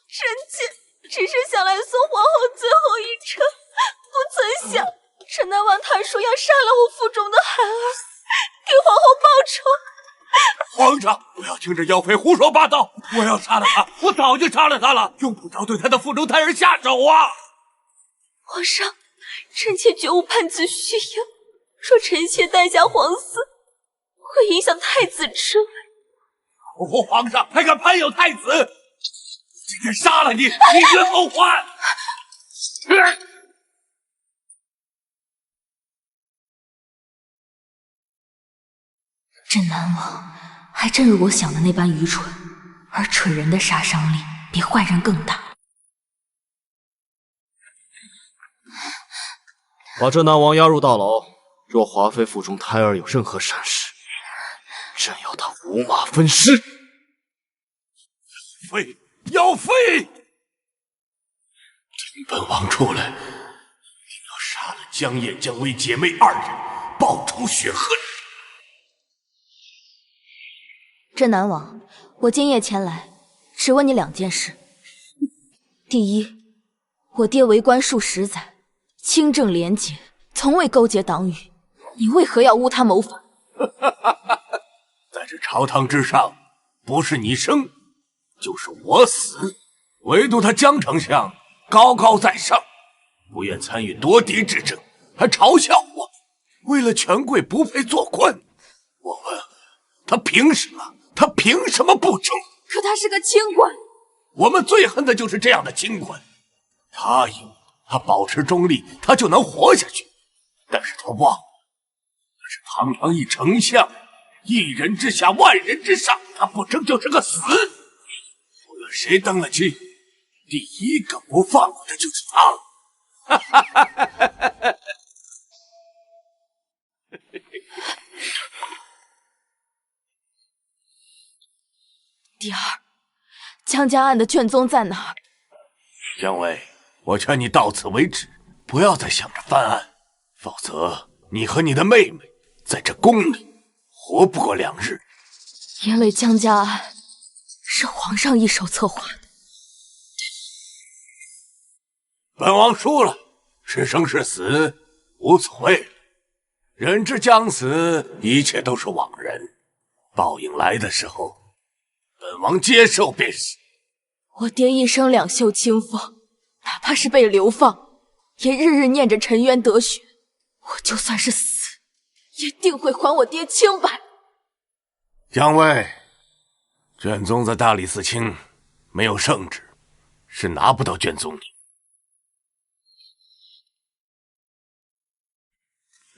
臣妾只是想来送皇后最后一程，不曾想陈南王他说要杀了我腹中的孩儿，给皇后报仇。皇上，不要听这妖妃胡说八道！我要杀了她，我早就杀了她了，用不着对她的腹中胎儿下手啊！皇上，臣妾绝无叛子虚应，若臣妾代价皇嗣，会影响太子之位。皇上还敢攀有太子！今天杀了你，你冤谋还！这南王还真如我想的那般愚蠢，而蠢人的杀伤力比坏人更大。把这南王押入大牢，若华妃腹中胎儿有任何闪失，朕要他五马分尸！妖妃！等本王出来，你要杀了江夜、江薇姐妹二人，报仇雪恨。这南王，我今夜前来，只问你2件事。第一，我爹为官数10载，清正廉洁，从未勾结党羽，你为何要诬他谋反？在这朝堂之上，不是你生，就是我死，唯独他江丞相高高在上，不愿参与夺嫡之争，还嘲笑我，为了权贵不配做官。我问他凭什么？他凭什么不争？可他是个清官，我们最恨的就是这样的清官。他保持中立，他就能活下去。但是他忘了，他是堂堂一丞相，一人之下，万人之上，他不争就是个死。无论谁登了基，第一个不放过的就是他。第二，江家案的卷宗在哪儿？姜维，我劝你到此为止，不要再想着翻案，否则你和你的妹妹在这宫里活不过2日。因为江家案是皇上一手策划的，本王输了，是生是死无所谓了。人之将死，一切都是枉然，报应来的时候，本王接受便是。我爹一生两袖清风，哪怕是被流放，也日日念着沉冤得雪。我就算是死，也定会还我爹清白。姜维，卷宗在大理寺卿，没有圣旨，是拿不到卷宗的。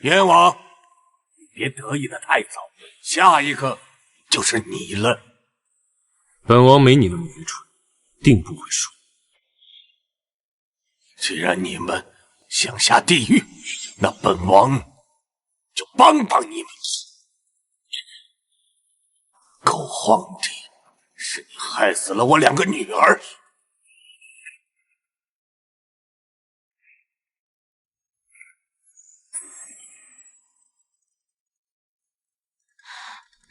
燕王，你别得意的太早，下一个就是你了。本王没你那么愚蠢，定不会输。既然你们想下地狱，那本王就帮帮你们。狗皇帝，是你害死了我2个女儿。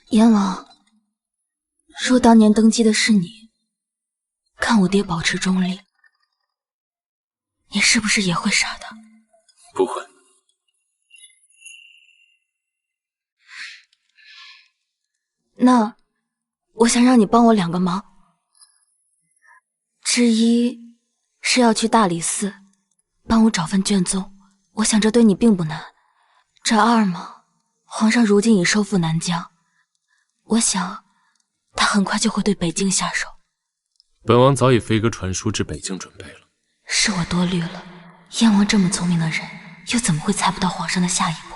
阎王，若当年登基的是你，看我爹保持中立，你是不是也会杀他？不会。那我想让你帮我2个忙，之一是要去大理寺帮我找份卷宗，我想这对你并不难。这二嘛，皇上如今已收复南疆，我想他很快就会对北境下手。本王早已飞鸽传书至北境准备了。是我多虑了，燕王这么聪明的人，又怎么会猜不到皇上的下一步？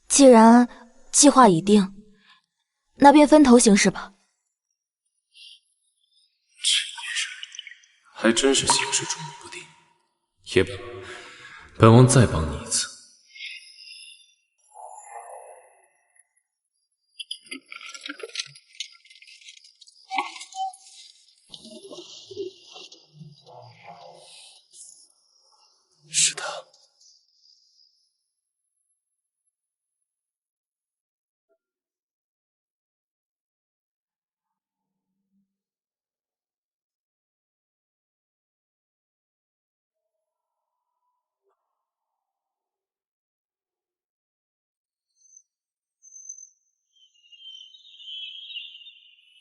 既然计划已定，那便分头行事吧。还真是行事捉摸不定。也罢，本王再帮你一次。是他。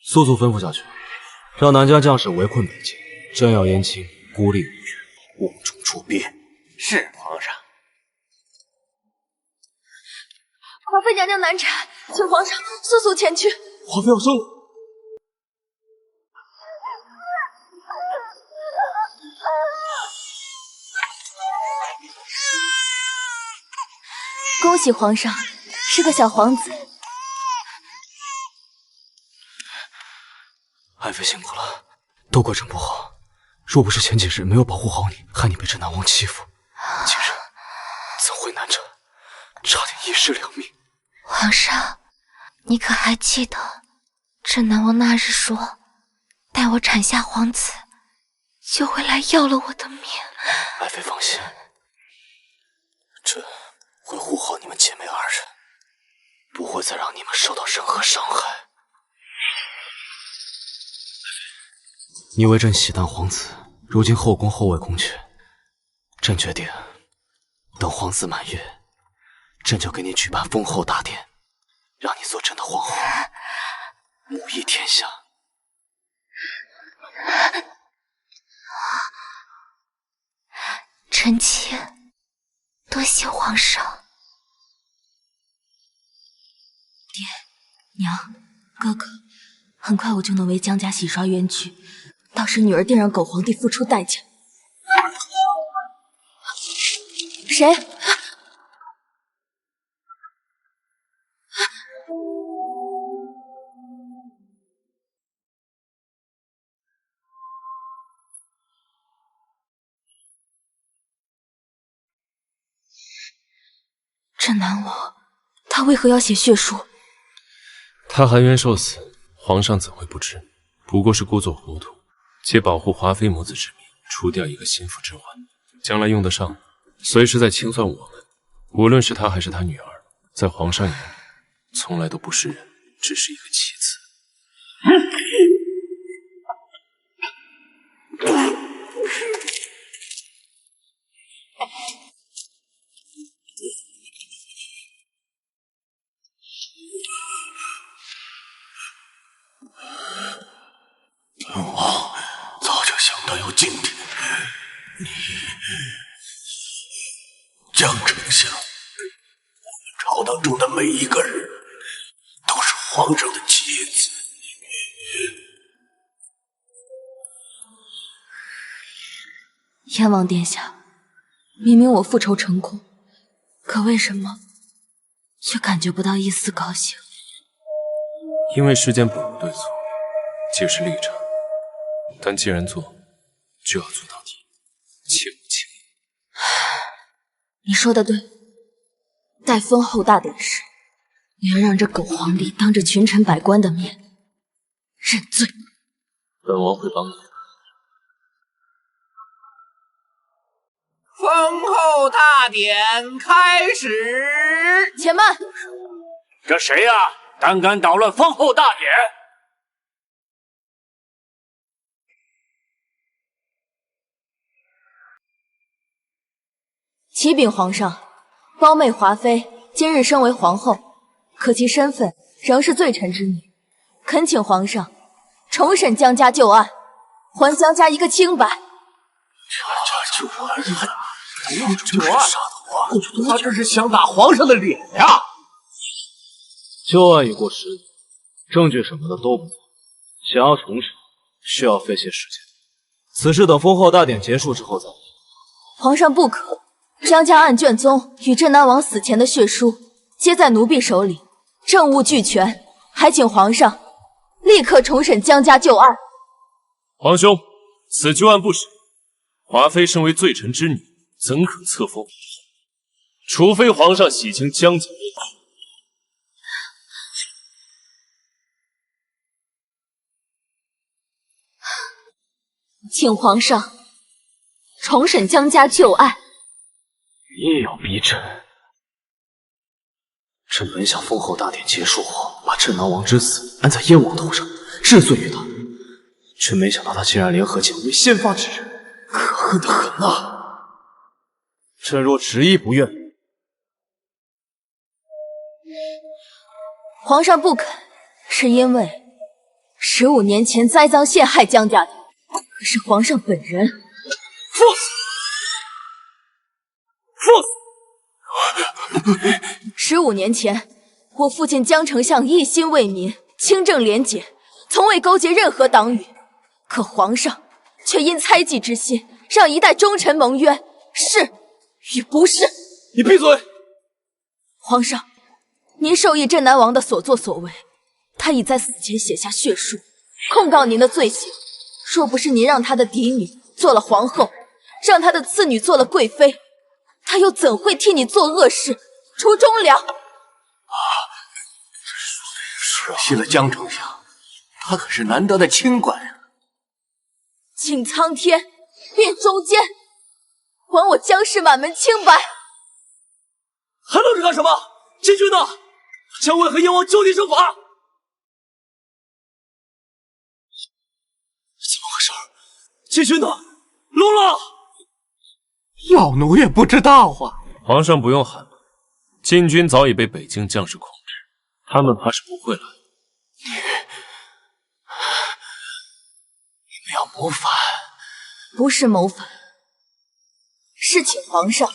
速速吩咐下去，让南疆将士围困北境，镇要燕青孤立无援，瓮中捉鳖。是皇上。华妃娘娘难产，请皇上速速前去。华妃要生了。恭喜皇上，是个小皇子。爱妃辛苦了，都怪朕不好。若不是前几日没有保护好你，害你被镇南王欺负，今日怎会难产，差点一尸两命。皇上，你可还记得镇南王那日说，待我产下皇子，就会来要了我的命？爱妃放心，朕会护好你们姐妹二人，不会再让你们受到任何伤害。你为朕喜诞皇子，如今后宫后位空缺，朕决定，等皇子满月，朕就给你举办封后大典，让你做朕的皇后，母仪天下。臣妾多谢皇上。爹娘哥哥，很快我就能为江家洗刷冤屈，到时女儿定让狗皇帝付出代价。谁？镇南王，他为何要写血书？他含冤受死，皇上怎会不知？不过是故作糊涂，借保护华妃母子之名，除掉一个心腹之患，将来用得上，随时在清算我们。无论是他还是他女儿，在皇上眼里，从来都不是人，只是一个棋子。本王早就想到有今天，你江丞相，我们朝堂中的每一个人都是皇上的棋子。燕王殿下，明明我复仇成功，可为什么却感觉不到一丝高兴？因为世间本无对错，皆是立场。但既然做，就要做到底，切勿轻易。你说的对，待封后大典时，我要让这狗皇帝当着群臣百官的面认罪。本王会帮你。封后大典开始。且慢！这谁呀？胆敢捣乱封后大典！启禀皇上，胞妹华妃今日升为皇后，可其身份仍是罪臣之女，恳请皇上重审江家旧案，还江家一个清白。江家旧案，旧案，他这是想打皇上的脸呀！旧案已过10年，证据什么的都不错，想要重审，需要费些时间。此事等封后大典结束之后再议。皇上不可，江家案卷宗与镇南王死前的血书皆在奴婢手里，证物俱全，还请皇上立刻重审江家旧案。皇兄，此旧案不审，华妃身为罪臣之女，怎可册封？除非皇上洗清江家。请皇上重审江家旧案。也要逼朕？朕本想封后大典结束后，把镇南王之死安在燕王头上，治罪于他，却没想到他竟然联合蒋为先发制人，可恨的很啊！朕若执意不愿，皇上不肯，是因为15年前栽赃陷害江家的，可是皇上本人。父死！15年前，我父亲江丞相一心为民，清正廉洁，从未勾结任何党羽。可皇上却因猜忌之心，让一代忠臣蒙冤，是与不是？你闭嘴！皇上，您授意镇南王的所作所为，他已在死前写下血书，控告您的罪行。若不是您让他的嫡女做了皇后，让他的次女做了贵妃，他又怎会替你做恶事，除忠良？舍弃了江丞相，他可是难得的清官啊！请苍天运中间，还我江氏满门清白！还愣着干什么？禁军呢？将会和燕王就地正法！怎么回事？禁军呢？龙了！老奴也不知道啊。皇上不用喊了，禁军早已被北京将士控制，他们怕是不会来。你们要谋反？不是谋反，是请皇上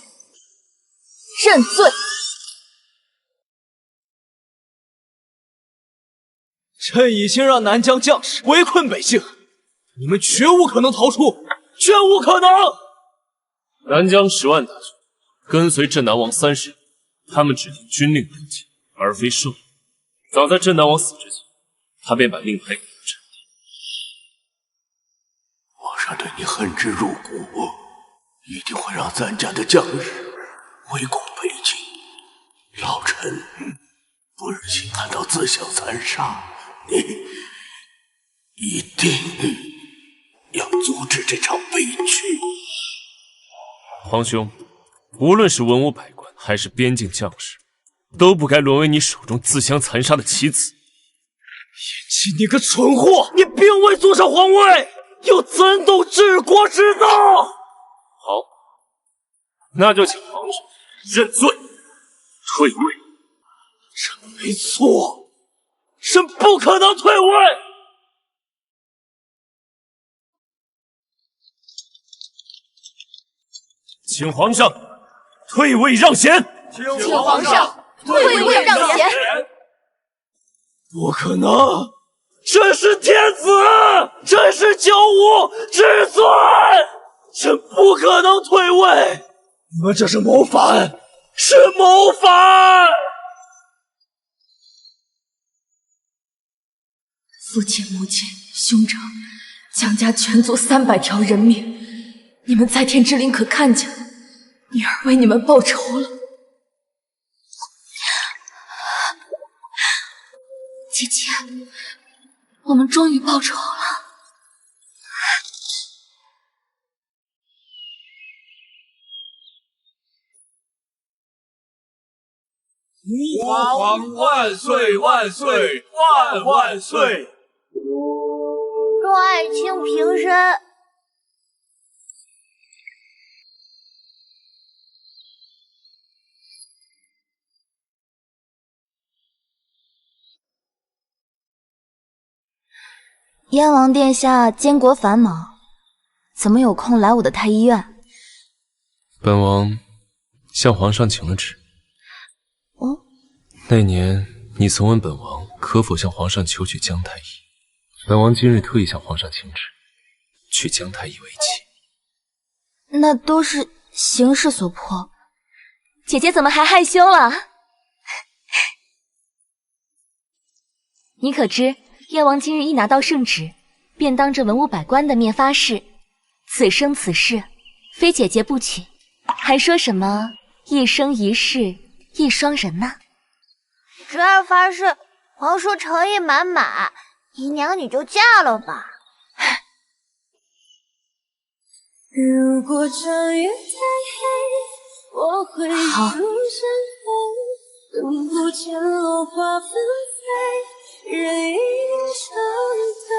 认罪。朕已经让南疆将士围困北境，你们绝无可能逃出，绝无可能！南疆10万大军跟随镇南王30人，他们只听军令登基，而非授意。早在镇南王死之前，他便把令牌给了朕。皇上对你恨之入骨，一定会让咱家的将士围攻北京。老臣不忍心看到自相残杀，你一定要阻止这场悲剧。皇兄，无论是文武百官还是边境将士，都不该沦为你手中自相残杀的棋子。燕姬，你个蠢货！你并未坐上皇位，又怎懂治国之道？好，那就请皇上认罪，退位。朕没错，朕不可能退位。请皇上退位让贤。请皇上退位让贤。不可能！朕是天子，朕是九五至尊，朕不可能退位。你们这是谋反，是谋反！父亲、母亲、兄长，江家全族300条人命，你们在天之灵可看见，女儿为你们报仇了。姐姐，我们终于报仇了。吾皇万岁万岁万万岁！众爱卿平身。燕王殿下监国繁忙，怎么有空来我的太医院？本王向皇上请了旨。哦，那年你曾问本王可否向皇上求娶姜太医，本王今日特意向皇上请旨，娶姜太医为妻。那都是形势所迫。姐姐怎么还害羞了？你可知燕王今日一拿到圣旨，便当着文武百官的面发誓，此生此世非姐姐不娶，还说什么一生一世一双人呢？侄儿发誓，皇叔诚意满满，姨娘你就嫁了吧。如果这夜太黑，我会出山飞，等不见落花纷飞，人影成对。